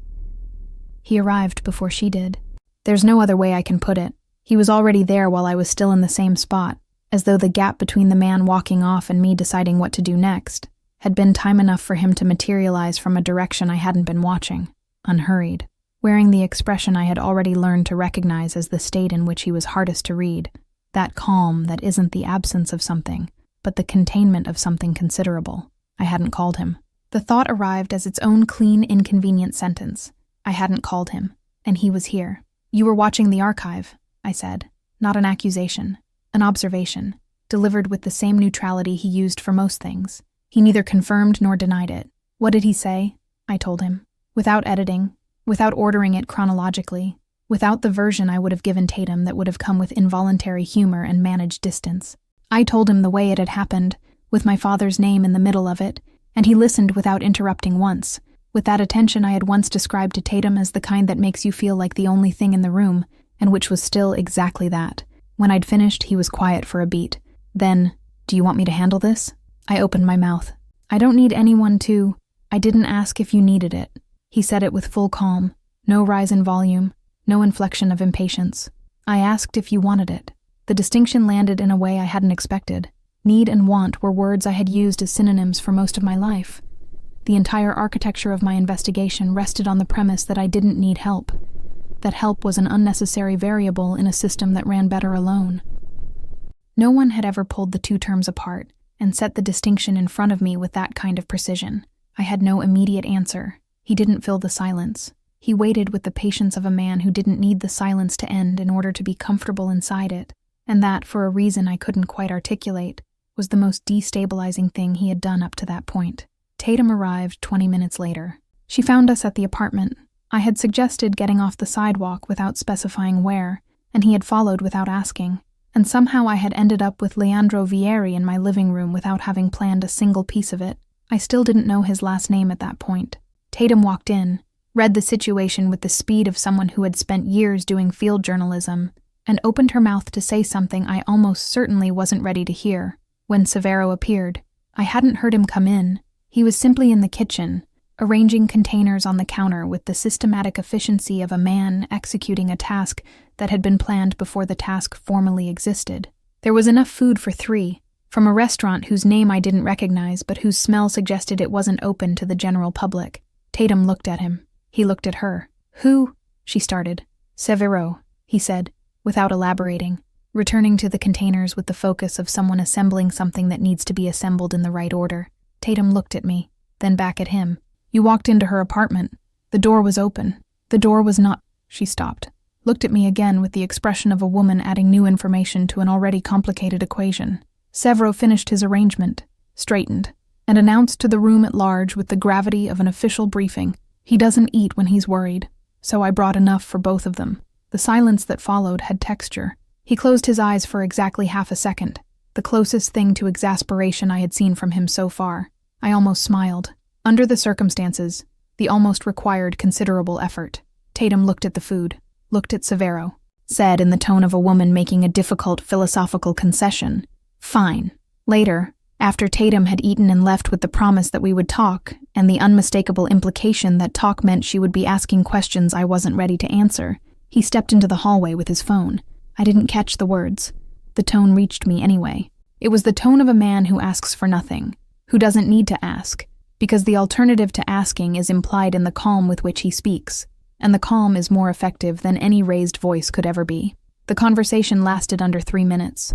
He arrived before she did. There's no other way I can put it. He was already there while I was still in the same spot, as though the gap between the man walking off and me deciding what to do next had been time enough for him to materialize from a direction I hadn't been watching, unhurried, wearing the expression I had already learned to recognize as the state in which he was hardest to read, that calm that isn't the absence of something, but the containment of something considerable. I hadn't called him. The thought arrived as its own clean, inconvenient sentence. I hadn't called him, and he was here. "You were watching the archive," I said, not an accusation, an observation, delivered with the same neutrality he used for most things. He neither confirmed nor denied it. "What did he say?" I told him, without editing, without ordering it chronologically, without the version I would have given Tatum that would have come with involuntary humor and managed distance. I told him the way it had happened, with my father's name in the middle of it, and he listened without interrupting once, with that attention I had once described to Tatum as the kind that makes you feel like the only thing in the room, and which was still exactly that. When I'd finished, he was quiet for a beat. Then, "Do you want me to handle this?" I opened my mouth. "I don't need anyone to. I didn't ask if you needed it." He said it with full calm, no rise in volume, no inflection of impatience. "I asked if you wanted it." The distinction landed in a way I hadn't expected. Need and want were words I had used as synonyms for most of my life. The entire architecture of my investigation rested on the premise that I didn't need help, that help was an unnecessary variable in a system that ran better alone. No one had ever pulled the two terms apart and set the distinction in front of me with that kind of precision. I had no immediate answer. He didn't fill the silence. He waited with the patience of a man who didn't need the silence to end in order to be comfortable inside it, and that, for a reason I couldn't quite articulate, was the most destabilizing thing he had done up to that point. Tatum arrived 20 minutes later. She found us at the apartment. I had suggested getting off the sidewalk without specifying where, and he had followed without asking. And somehow I had ended up with Leandro Vieri in my living room without having planned a single piece of it. I still didn't know his last name at that point. Tatum walked in, read the situation with the speed of someone who had spent years doing field journalism, and opened her mouth to say something I almost certainly wasn't ready to hear. When Severo appeared, I hadn't heard him come in. He was simply in the kitchen, arranging containers on the counter with the systematic efficiency of a man executing a task that had been planned before the task formally existed. There was enough food for 3, from a restaurant whose name I didn't recognize but whose smell suggested it wasn't open to the general public. Tatum looked at him. He looked at her. "Who?" she started. "Severo," he said, without elaborating, returning to the containers with the focus of someone assembling something that needs to be assembled in the right order. Tatum looked at me, then back at him. "You walked into her apartment. The door was open. The door was not—" She stopped, looked at me again with the expression of a woman adding new information to an already complicated equation. Severo finished his arrangement, straightened, and announced to the room at large with the gravity of an official briefing, "He doesn't eat when he's worried, so I brought enough for both of them." The silence that followed had texture. He closed his eyes for exactly half a second, the closest thing to exasperation I had seen from him so far. I almost smiled. Under the circumstances, the almost required considerable effort. Tatum looked at the food, looked at Severo, said in the tone of a woman making a difficult philosophical concession, "Fine." Later, after Tatum had eaten and left with the promise that we would talk, and the unmistakable implication that talk meant she would be asking questions I wasn't ready to answer, he stepped into the hallway with his phone. I didn't catch the words. The tone reached me anyway. It was the tone of a man who asks for nothing, who doesn't need to ask, because the alternative to asking is implied in the calm with which he speaks, and the calm is more effective than any raised voice could ever be. The conversation lasted under 3 minutes.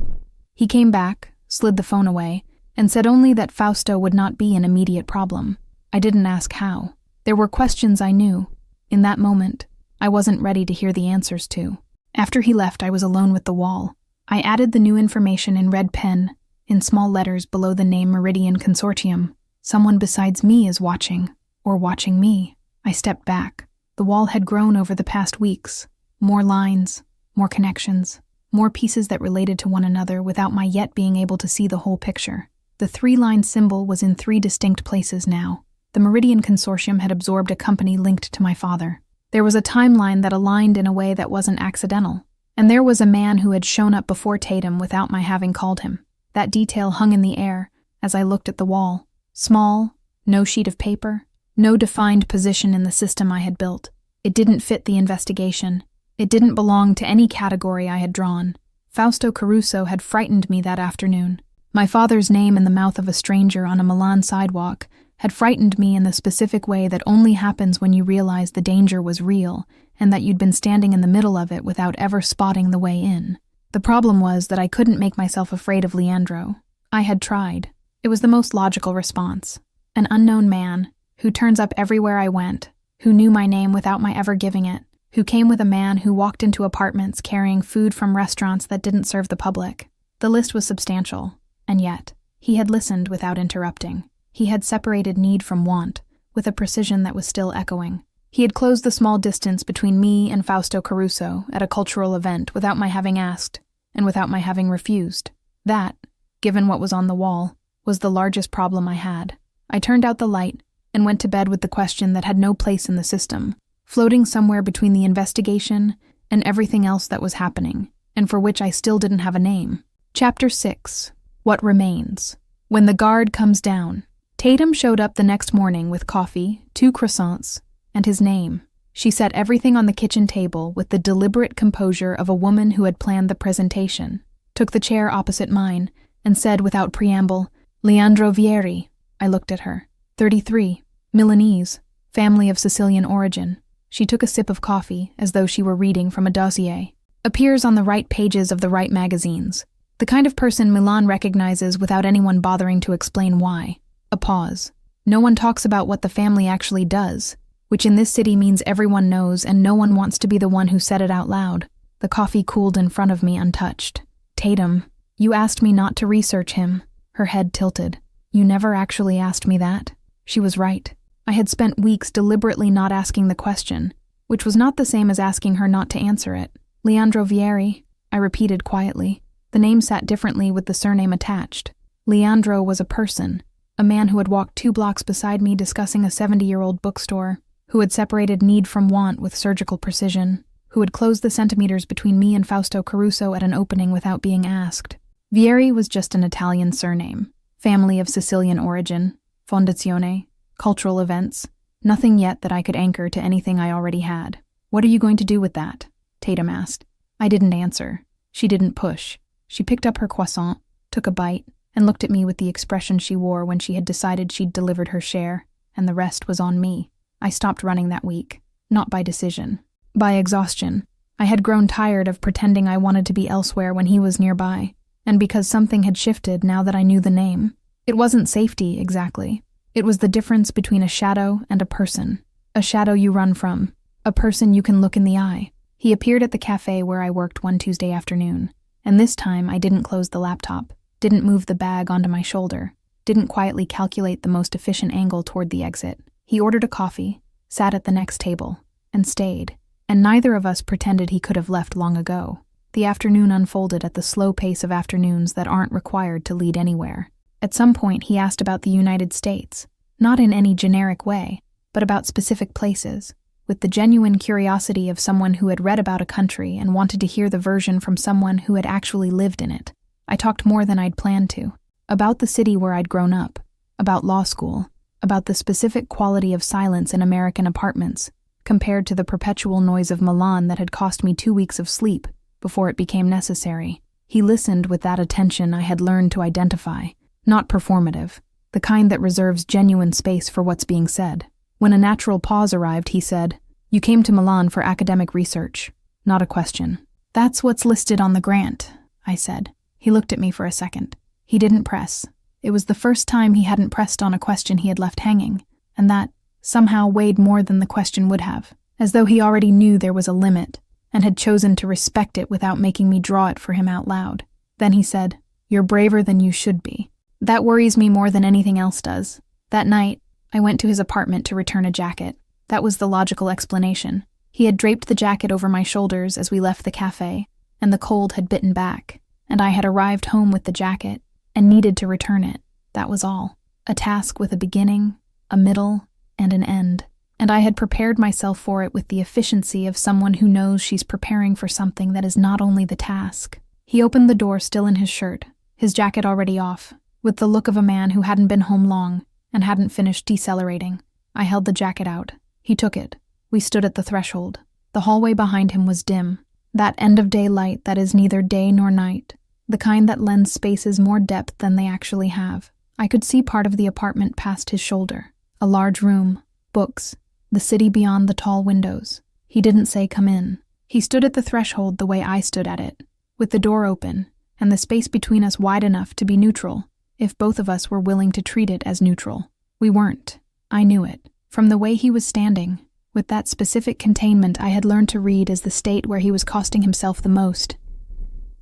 He came back, slid the phone away, and said only that Fausto would not be an immediate problem. I didn't ask how. There were questions I knew. In that moment, I wasn't ready to hear the answers to. After he left, I was alone with the wall. I added the new information in red pen, in small letters below the name Meridian Consortium. Someone besides me is watching, or watching me. I stepped back. The wall had grown over the past weeks. More lines, more connections, more pieces that related to one another without my yet being able to see the whole picture. The 3-line symbol was in 3 distinct places now. The Meridian Consortium had absorbed a company linked to my father. There was a timeline that aligned in a way that wasn't accidental. And there was a man who had shown up before Tatum without my having called him. That detail hung in the air as I looked at the wall. Small, no sheet of paper, no defined position in the system I had built. It didn't fit the investigation. It didn't belong to any category I had drawn. Fausto Caruso had frightened me that afternoon. My father's name in the mouth of a stranger on a Milan sidewalk had frightened me in the specific way that only happens when you realize the danger was real and that you'd been standing in the middle of it without ever spotting the way in. The problem was that I couldn't make myself afraid of Leandro. I had tried. It was the most logical response. An unknown man, who turns up everywhere I went, who knew my name without my ever giving it, who came with a man who walked into apartments carrying food from restaurants that didn't serve the public. The list was substantial, and yet, he had listened without interrupting. He had separated need from want, with a precision that was still echoing. He had closed the small distance between me and Fausto Caruso at a cultural event without my having asked, and without my having refused. That, given what was on the wall, was the largest problem I had. I turned out the light and went to bed with the question that had no place in the system, floating somewhere between the investigation and everything else that was happening, and for which I still didn't have a name. Chapter 6. What Remains. When the guard comes down. Tatum showed up the next morning with coffee, 2 croissants, and his name. She set everything on the kitchen table with the deliberate composure of a woman who had planned the presentation, took the chair opposite mine, and said without preamble, "Leandro Vieri." I looked at her. 33, Milanese, family of Sicilian origin. She took a sip of coffee, as though she were reading from a dossier. Appears on the right pages of the right magazines. The kind of person Milan recognizes without anyone bothering to explain why. A pause. No one talks about what the family actually does, which in this city means everyone knows and no one wants to be the one who said it out loud. The coffee cooled in front of me untouched. "Tatum, you asked me not to research him." Her head tilted. "You never actually asked me that." She was right. I had spent weeks deliberately not asking the question, which was not the same as asking her not to answer it. "Leandro Vieri," I repeated quietly. The name sat differently with the surname attached. Leandro was a person, a man who had walked 2 blocks beside me discussing a 70-year-old bookstore, who had separated need from want with surgical precision, who had closed the centimeters between me and Fausto Caruso at an opening without being asked. Vieri was just an Italian surname, family of Sicilian origin, fondazione, cultural events, nothing yet that I could anchor to anything I already had. "What are you going to do with that?" Tatum asked. I didn't answer. She didn't push. She picked up her croissant, took a bite, and looked at me with the expression she wore when she had decided she'd delivered her share, and the rest was on me. I stopped running that week, not by decision, by exhaustion. I had grown tired of pretending I wanted to be elsewhere when he was nearby, and because something had shifted now that I knew the name. It wasn't safety, exactly. It was the difference between a shadow and a person. A shadow you run from, a person you can look in the eye. He appeared at the cafe where I worked one Tuesday afternoon, and this time I didn't close the laptop, didn't move the bag onto my shoulder, didn't quietly calculate the most efficient angle toward the exit. He ordered a coffee, sat at the next table, and stayed, and neither of us pretended he could have left long ago. The afternoon unfolded at the slow pace of afternoons that aren't required to lead anywhere. At some point he asked about the United States, not in any generic way, but about specific places, with the genuine curiosity of someone who had read about a country and wanted to hear the version from someone who had actually lived in it. I talked more than I'd planned to, about the city where I'd grown up, about law school, about the specific quality of silence in American apartments, compared to the perpetual noise of Milan that had cost me 2 weeks of sleep before it became necessary. He listened with that attention I had learned to identify, not performative, the kind that reserves genuine space for what's being said. When a natural pause arrived, he said, "You came to Milan for academic research." Not a question. "That's what's listed on the grant," I said. He looked at me for a second. He didn't press. It was the first time he hadn't pressed on a question he had left hanging, and that somehow weighed more than the question would have, as though he already knew there was a limit and had chosen to respect it without making me draw it for him out loud. Then he said, "You're braver than you should be." That worries me more than anything else does. That night, I went to his apartment to return a jacket. That was the logical explanation. He had draped the jacket over my shoulders as we left the cafe, and the cold had bitten back, and I had arrived home with the jacket and needed to return it. That was all. A task with a beginning, a middle, and an end. And I had prepared myself for it with the efficiency of someone who knows she's preparing for something that is not only the task. He opened the door still in his shirt, his jacket already off, with the look of a man who hadn't been home long and hadn't finished decelerating. I held the jacket out. He took it. We stood at the threshold. The hallway behind him was dim, that end-of-day light that is neither day nor night, the kind that lends spaces more depth than they actually have. I could see part of the apartment past his shoulder. A large room, books, the city beyond the tall windows. He didn't say come in. He stood at the threshold the way I stood at it, with the door open and the space between us wide enough to be neutral, if both of us were willing to treat it as neutral. We weren't. I knew it. From the way he was standing, with that specific containment I had learned to read as the state where he was costing himself the most.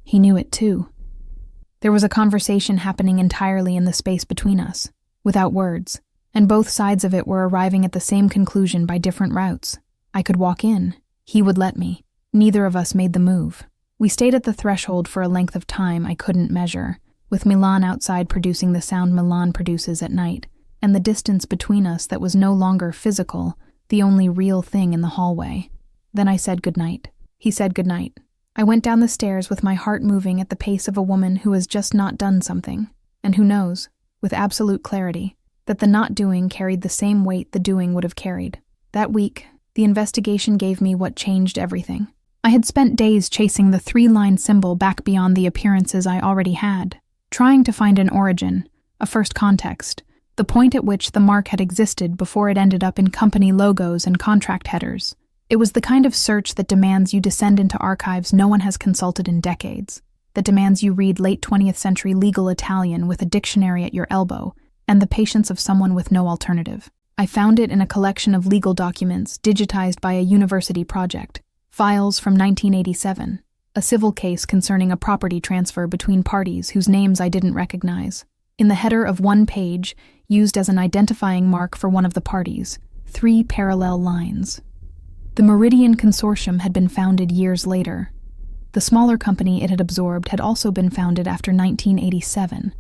He knew it too. There was a conversation happening entirely in the space between us, without words, and both sides of it were arriving at the same conclusion by different routes. I could walk in. He would let me. Neither of us made the move. We stayed at the threshold for a length of time I couldn't measure, with Milan outside producing the sound Milan produces at night, and the distance between us that was no longer physical, the only real thing in the hallway. Then I said goodnight. He said goodnight. I went down the stairs with my heart moving at the pace of a woman who has just not done something, and who knows, with absolute clarity, that the not doing carried the same weight the doing would have carried. That week, the investigation gave me what changed everything. I had spent days chasing the 3-line symbol back beyond the appearances I already had, trying to find an origin, a first context, the point at which the mark had existed before it ended up in company logos and contract headers. It was the kind of search that demands you descend into archives no one has consulted in decades, that demands you read late 20th century legal Italian with a dictionary at your elbow and the patience of someone with no alternative. I found it in a collection of legal documents digitized by a university project, files from 1987, a civil case concerning a property transfer between parties whose names I didn't recognize. In the header of one page, used as an identifying mark for one of the parties, 3 parallel lines. The Meridian Consortium had been founded years later. The smaller company it had absorbed had also been founded after 1987.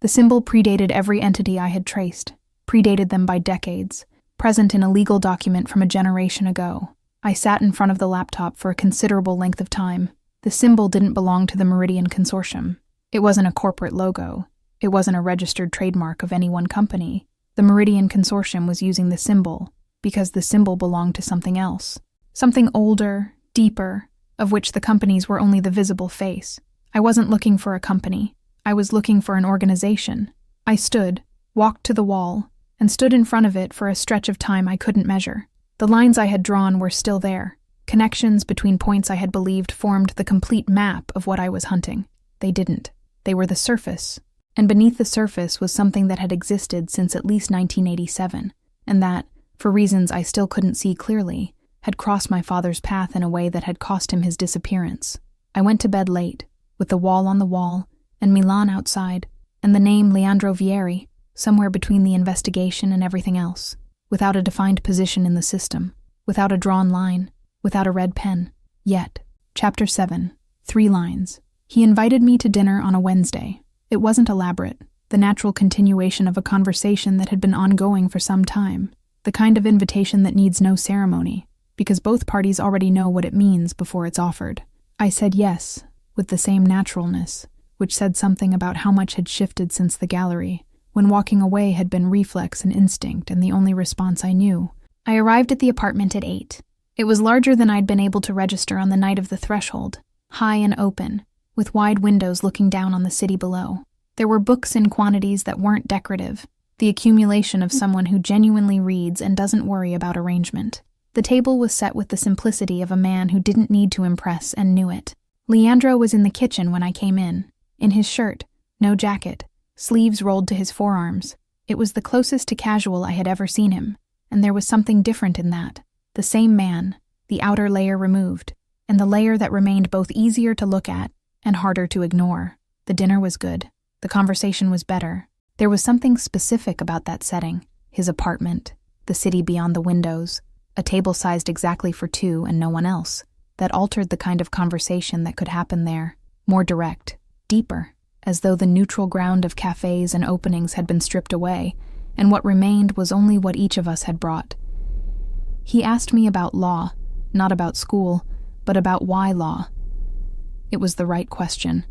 The symbol predated every entity I had traced, predated them by decades, present in a legal document from a generation ago. I sat in front of the laptop for a considerable length of time. The symbol didn't belong to the Meridian Consortium. It wasn't a corporate logo. It wasn't a registered trademark of any one company. The Meridian Consortium was using the symbol because the symbol belonged to something else. Something older, deeper, of which the companies were only the visible face. I wasn't looking for a company. I was looking for an organization. I stood, walked to the wall, and stood in front of it for a stretch of time I couldn't measure. The lines I had drawn were still there. Connections between points I had believed formed the complete map of what I was hunting. They didn't. They were the surface. And beneath the surface was something that had existed since at least 1987, and that, for reasons I still couldn't see clearly, had crossed my father's path in a way that had cost him his disappearance. I went to bed late, with the wall on the wall, and Milan outside, and the name Leandro Vieri, somewhere between the investigation and everything else, without a defined position in the system, without a drawn line, without a red pen. Yet, Chapter 7, 3 lines. He invited me to dinner on a Wednesday. It wasn't elaborate, the natural continuation of a conversation that had been ongoing for some time, the kind of invitation that needs no ceremony, because both parties already know what it means before it's offered. I said yes, with the same naturalness, which said something about how much had shifted since the gallery, when walking away had been reflex and instinct and the only response I knew. I arrived at the apartment at 8. It was larger than I'd been able to register on the night of the threshold, high and open, with wide windows looking down on the city below. There were books in quantities that weren't decorative, the accumulation of someone who genuinely reads and doesn't worry about arrangement. The table was set with the simplicity of a man who didn't need to impress and knew it. Leandro was in the kitchen when I came in his shirt, no jacket, sleeves rolled to his forearms. It was the closest to casual I had ever seen him, and there was something different in that. The same man, the outer layer removed, and the layer that remained both easier to look at and harder to ignore. The dinner was good. The conversation was better. There was something specific about that setting, his apartment, the city beyond the windows, a table sized exactly for 2 and no one else, that altered the kind of conversation that could happen there, more direct, deeper, as though the neutral ground of cafes and openings had been stripped away, and what remained was only what each of us had brought. He asked me about law, not about school, but about why law. It was the right question.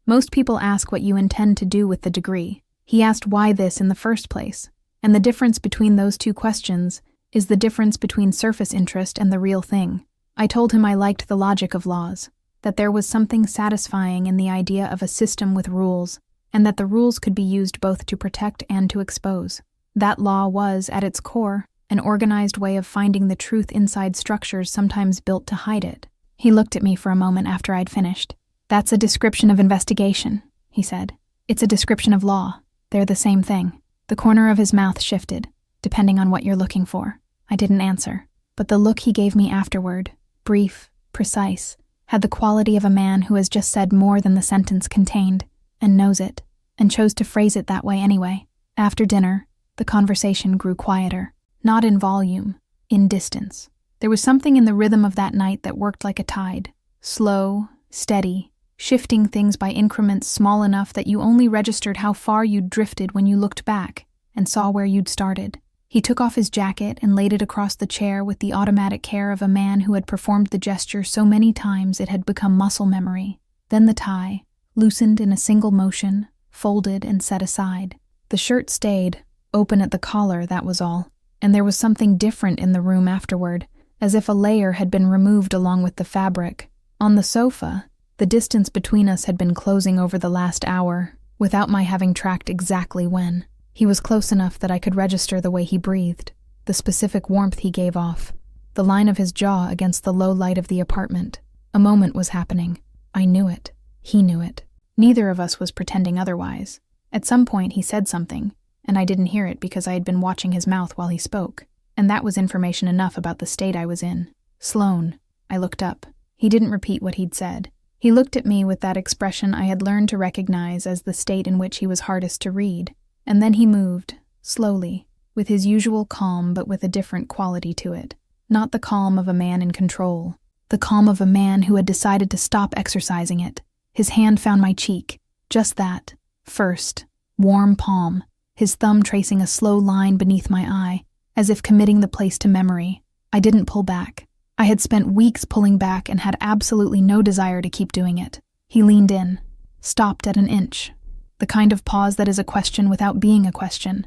Most people ask what you intend to do with the degree. He asked why this in the first place, and the difference between those two questions is the difference between surface interest and the real thing. I told him I liked the logic of laws, that there was something satisfying in the idea of a system with rules, and that the rules could be used both to protect and to expose. That law was, at its core, an organized way of finding the truth inside structures sometimes built to hide it. He looked at me for a moment after I'd finished. "That's a description of investigation," he said. "It's a description of law. They're the same thing." The corner of his mouth shifted, depending on what you're looking for. I didn't answer, but the look he gave me afterward, brief, precise, had the quality of a man who has just said more than the sentence contained, and knows it, and chose to phrase it that way anyway. After dinner, the conversation grew quieter, not in volume, in distance. There was something in the rhythm of that night that worked like a tide, slow, steady, shifting things by increments small enough that you only registered how far you'd drifted when you looked back and saw where you'd started. He took off his jacket and laid it across the chair with the automatic care of a man who had performed the gesture so many times it had become muscle memory. Then the tie, loosened in a single motion, folded and set aside. The shirt stayed, open at the collar, that was all. And there was something different in the room afterward, as if a layer had been removed along with the fabric. On the sofa, the distance between us had been closing over the last hour, without my having tracked exactly when. He was close enough that I could register the way he breathed, the specific warmth he gave off, the line of his jaw against the low light of the apartment. A moment was happening. I knew it. He knew it. Neither of us was pretending otherwise. At some point he said something, and I didn't hear it because I had been watching his mouth while he spoke, and that was information enough about the state I was in. Sloane. I looked up. He didn't repeat what he'd said. He looked at me with that expression I had learned to recognize as the state in which he was hardest to read, and then he moved, slowly, with his usual calm but with a different quality to it. Not the calm of a man in control, the calm of a man who had decided to stop exercising it. His hand found my cheek, just that, first, warm palm, his thumb tracing a slow line beneath my eye, as if committing the place to memory. I didn't pull back. I had spent weeks pulling back and had absolutely no desire to keep doing it. He leaned in, stopped at an inch. The kind of pause that is a question without being a question,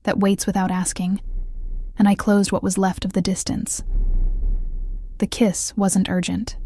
that waits without asking. And I closed what was left of the distance. The kiss wasn't urgent.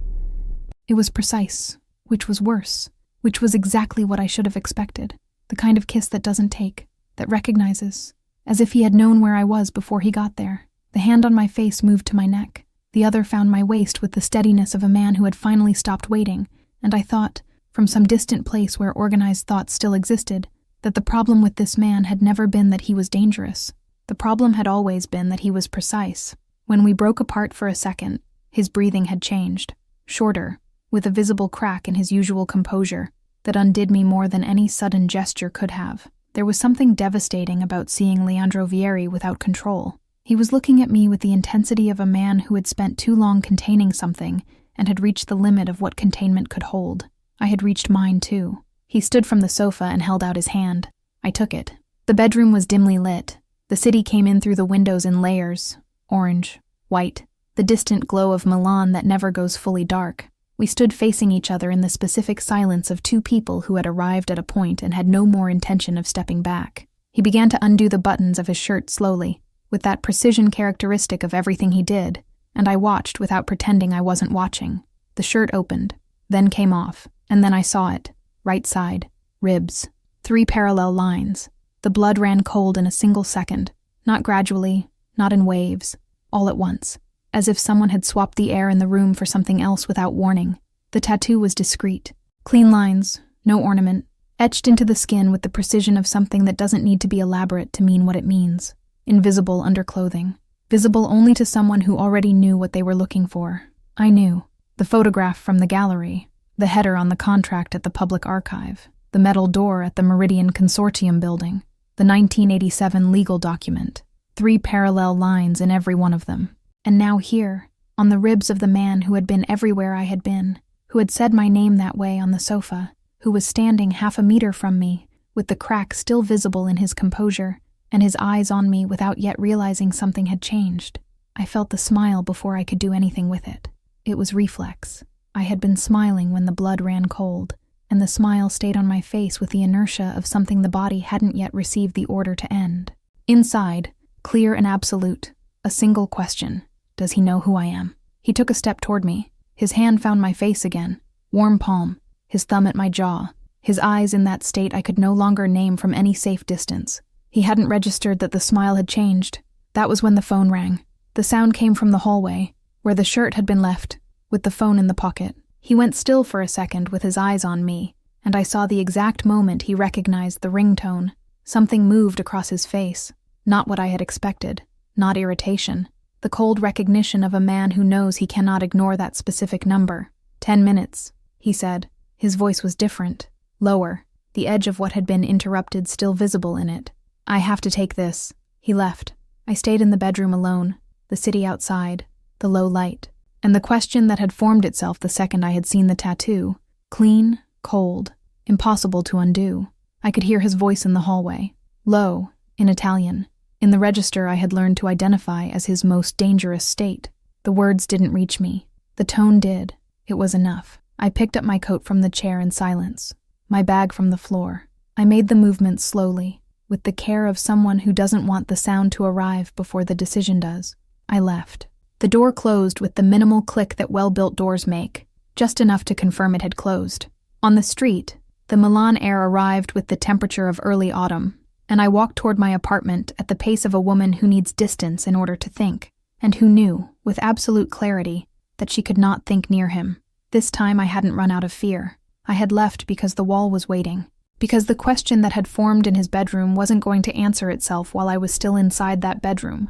It was precise, which was worse, which was exactly what I should have expected. The kind of kiss that doesn't take, that recognizes, as if he had known where I was before he got there. The hand on my face moved to my neck. The other found my waist with the steadiness of a man who had finally stopped waiting, and I thought, from some distant place where organized thought still existed, that the problem with this man had never been that he was dangerous. The problem had always been that he was precise. When we broke apart for a second, his breathing had changed, shorter, with a visible crack in his usual composure, that undid me more than any sudden gesture could have. There was something devastating about seeing Leandro Vieri without control. He was looking at me with the intensity of a man who had spent too long containing something and had reached the limit of what containment could hold. I had reached mine too. He stood from the sofa and held out his hand. I took it. The bedroom was dimly lit. The city came in through the windows in layers, orange, white, the distant glow of Milan that never goes fully dark. We stood facing each other in the specific silence of two people who had arrived at a point and had no more intention of stepping back. He began to undo the buttons of his shirt slowly, with that precision characteristic of everything he did, and I watched without pretending I wasn't watching. The shirt opened, then came off, and then I saw it. Right side, ribs, 3 parallel lines. The blood ran cold in a single second, not gradually, not in waves, all at once, as if someone had swapped the air in the room for something else without warning. The tattoo was discreet. Clean lines, no ornament, etched into the skin with the precision of something that doesn't need to be elaborate to mean what it means. Invisible under clothing, visible only to someone who already knew what they were looking for. I knew. The photograph from the gallery, the header on the contract at the public archive, the metal door at the Meridian Consortium building, the 1987 legal document, 3 parallel lines in every one of them. And now here, on the ribs of the man who had been everywhere I had been, who had said my name that way on the sofa, who was standing half a meter from me, with the crack still visible in his composure, and his eyes on me without yet realizing something had changed. I felt the smile before I could do anything with it. It was reflex. I had been smiling when the blood ran cold, and the smile stayed on my face with the inertia of something the body hadn't yet received the order to end. Inside, clear and absolute, a single question. Does he know who I am? He took a step toward me. His hand found my face again, warm palm, his thumb at my jaw, his eyes in that state I could no longer name from any safe distance. He hadn't registered that the smile had changed. That was when the phone rang. The sound came from the hallway, where the shirt had been left, with the phone in the pocket. He went still for a second with his eyes on me, and I saw the exact moment he recognized the ringtone. Something moved across his face. Not what I had expected. Not irritation. The cold recognition of a man who knows he cannot ignore that specific number. 10 minutes, he said. His voice was different, lower, the edge of what had been interrupted still visible in it. I have to take this. He left. I stayed in the bedroom alone, the city outside, the low light, and the question that had formed itself the second I had seen the tattoo, clean, cold, impossible to undo. I could hear his voice in the hallway, low, in Italian, in the register I had learned to identify as his most dangerous state. The words didn't reach me. The tone did. It was enough. I picked up my coat from the chair in silence, my bag from the floor. I made the movement slowly, with the care of someone who doesn't want the sound to arrive before the decision does. I left. The door closed with the minimal click that well-built doors make, just enough to confirm it had closed. On the street, the Milan air arrived with the temperature of early autumn, and I walked toward my apartment at the pace of a woman who needs distance in order to think, and who knew, with absolute clarity, that she could not think near him. This time I hadn't run out of fear. I had left because the wall was waiting, because the question that had formed in his bedroom wasn't going to answer itself while I was still inside that bedroom.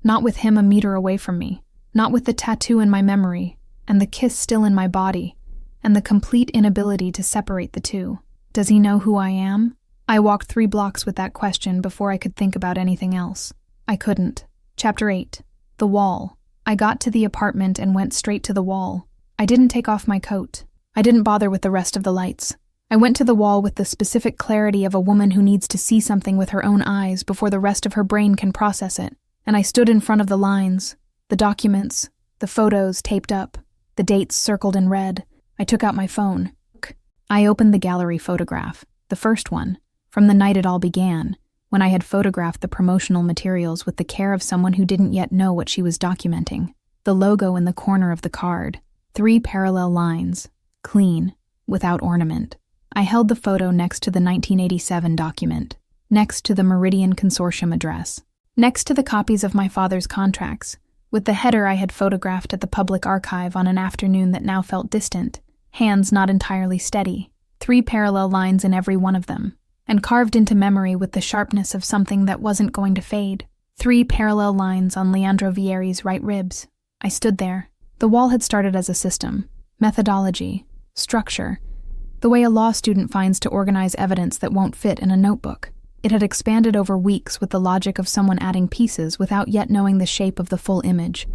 Not with him a meter away from me, not with the tattoo in my memory, and the kiss still in my body, and the complete inability to separate the two. Does he know who I am? I walked 3 blocks with that question before I could think about anything else. I couldn't. Chapter 8. The wall. I got to the apartment and went straight to the wall. I didn't take off my coat. I didn't bother with the rest of the lights. I went to the wall with the specific clarity of a woman who needs to see something with her own eyes before the rest of her brain can process it. And I stood in front of the lines, the documents, the photos taped up, the dates circled in red. I took out my phone. I opened the gallery photograph, the first one, from the night it all began, when I had photographed the promotional materials with the care of someone who didn't yet know what she was documenting. The logo in the corner of the card, 3 parallel lines, clean, without ornament. I held the photo next to the 1987 document, next to the Meridian Consortium address, next to the copies of my father's contracts, with the header I had photographed at the public archive on an afternoon that now felt distant, hands not entirely steady, 3 parallel lines in every one of them, and carved into memory with the sharpness of something that wasn't going to fade. 3 parallel lines on Leandro Vieri's right ribs. I stood there. The wall had started as a system, methodology, structure, the way a law student finds to organize evidence that won't fit in a notebook. It had expanded over weeks with the logic of someone adding pieces without yet knowing the shape of the full image.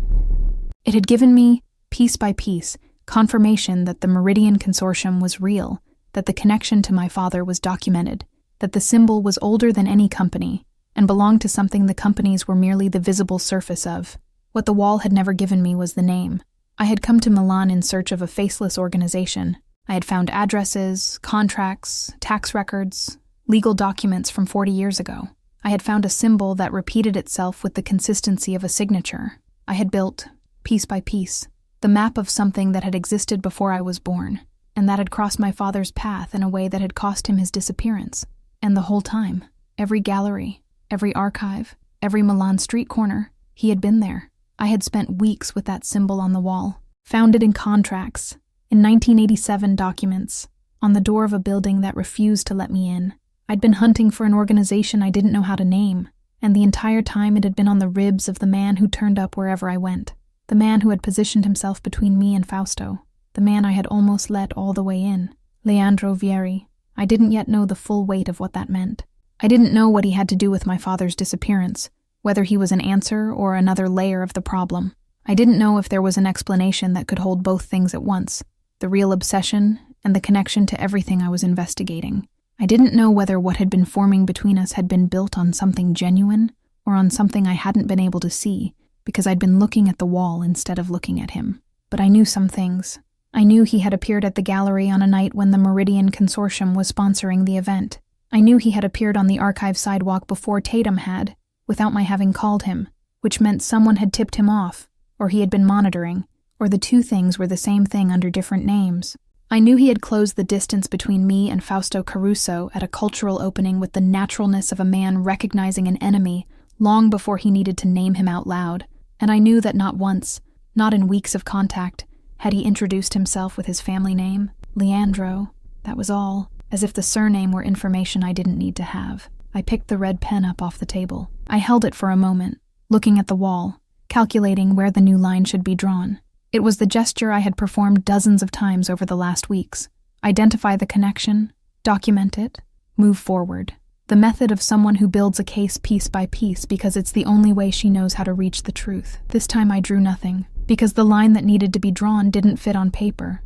It had given me, piece by piece, confirmation that the Meridian Consortium was real, that the connection to my father was documented, that the symbol was older than any company, and belonged to something the companies were merely the visible surface of. What the wall had never given me was the name. I had come to Milan in search of a faceless organization. I had found addresses, contracts, tax records, legal documents from 40 years ago. I had found a symbol that repeated itself with the consistency of a signature. I had built, piece by piece, the map of something that had existed before I was born, and that had crossed my father's path in a way that had cost him his disappearance. And the whole time, every gallery, every archive, every Milan street corner, he had been there. I had spent weeks with that symbol on the wall, found it in contracts, in 1987 documents, on the door of a building that refused to let me in. I'd been hunting for an organization I didn't know how to name, and the entire time it had been on the ribs of the man who turned up wherever I went, the man who had positioned himself between me and Fausto, the man I had almost let all the way in, Leandro Vieri. I didn't yet know the full weight of what that meant. I didn't know what he had to do with my father's disappearance, whether he was an answer or another layer of the problem. I didn't know if there was an explanation that could hold both things at once, the real obsession and the connection to everything I was investigating. I didn't know whether what had been forming between us had been built on something genuine or on something I hadn't been able to see because I'd been looking at the wall instead of looking at him. But I knew some things. I knew he had appeared at the gallery on a night when the Meridian Consortium was sponsoring the event. I knew he had appeared on the archive sidewalk before Tatum had, without my having called him, which meant someone had tipped him off, or he had been monitoring, or the two things were the same thing under different names. I knew he had closed the distance between me and Fausto Caruso at a cultural opening with the naturalness of a man recognizing an enemy long before he needed to name him out loud, and I knew that not once, not in weeks of contact, had he introduced himself with his family name, Leandro. That was all, as if the surname were information I didn't need to have. I picked the red pen up off the table. I held it for a moment, looking at the wall, calculating where the new line should be drawn. It was the gesture I had performed dozens of times over the last weeks. Identify the connection, document it, move forward. The method of someone who builds a case piece by piece because it's the only way she knows how to reach the truth. This time I drew nothing, because the line that needed to be drawn didn't fit on paper.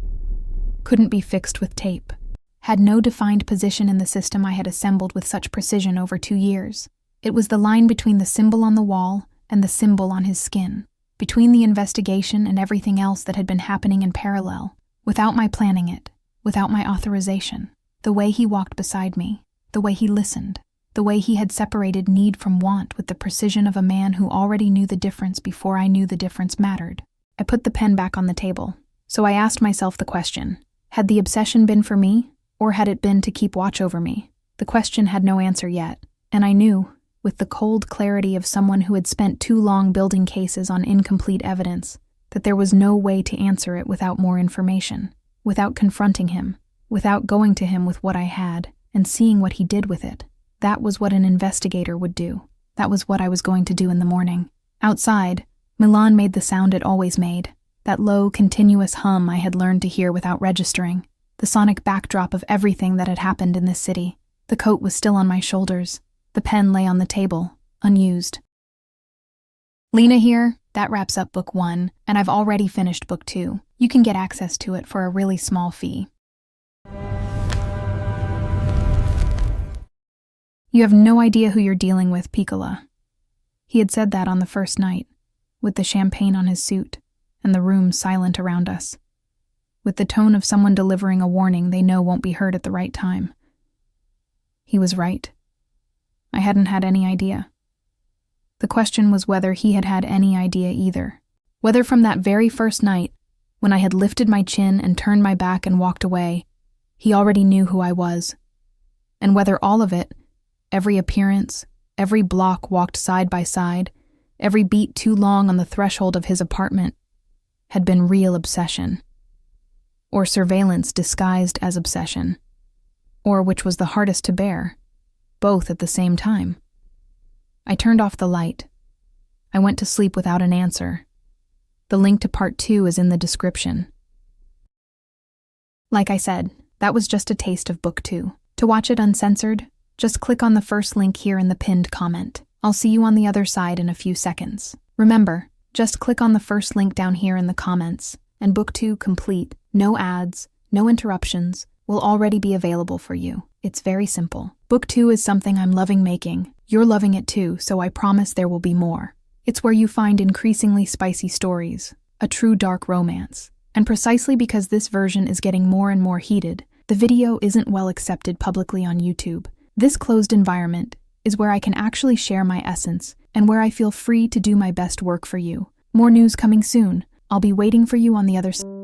Couldn't be fixed with tape. had no defined position in the system I had assembled with such precision over 2 years. It was the line between the symbol on the wall and the symbol on his skin, between the investigation and everything else that had been happening in parallel, without my planning it, without my authorization. The way he walked beside me, the way he listened, the way he had separated need from want with the precision of a man who already knew the difference before I knew the difference mattered. I put the pen back on the table, so I asked myself the question, had the obsession been for me, or had it been to keep watch over me? The question had no answer yet, and I knew, with the cold clarity of someone who had spent too long building cases on incomplete evidence, that there was no way to answer it without more information, without confronting him, without going to him with what I had and seeing what he did with it. That was what an investigator would do. That was what I was going to do in the morning. Outside, Milan made the sound it always made, that low, continuous hum I had learned to hear without registering, the sonic backdrop of everything that had happened in this city. The coat was still on my shoulders. The pen lay on the table, unused. Lena here, that wraps up Book 1, and I've already finished Book 2. You can get access to it for a really small fee. You have no idea who you're dealing with, Piccola. He had said that on the first night, with the champagne on his suit, and the room silent around us, with the tone of someone delivering a warning they know won't be heard at the right time. He was right. I hadn't had any idea. The question was whether he had had any idea either. Whether from that very first night, when I had lifted my chin and turned my back and walked away, he already knew who I was. And whether all of it, every appearance, every block walked side by side, every beat too long on the threshold of his apartment, had been real obsession. Or surveillance disguised as obsession. Or, which was the hardest to bear, both at the same time. I turned off the light. I went to sleep without an answer. The link to Part 2 is in the description. Like I said, that was just a taste of Book 2. To watch it uncensored, just click on the first link here in the pinned comment. I'll see you on the other side in a few seconds. Remember, just click on the first link down here in the comments, and Book 2 complete, no ads, no interruptions, will already be available for you. It's very simple. Book 2 is something I'm loving making. You're loving it too, so I promise there will be more. It's where you find increasingly spicy stories, a true dark romance. And precisely because this version is getting more and more heated, the video isn't well accepted publicly on YouTube. This closed environment is where I can actually share my essence and where I feel free to do my best work for you. More news coming soon. I'll be waiting for you on the other side.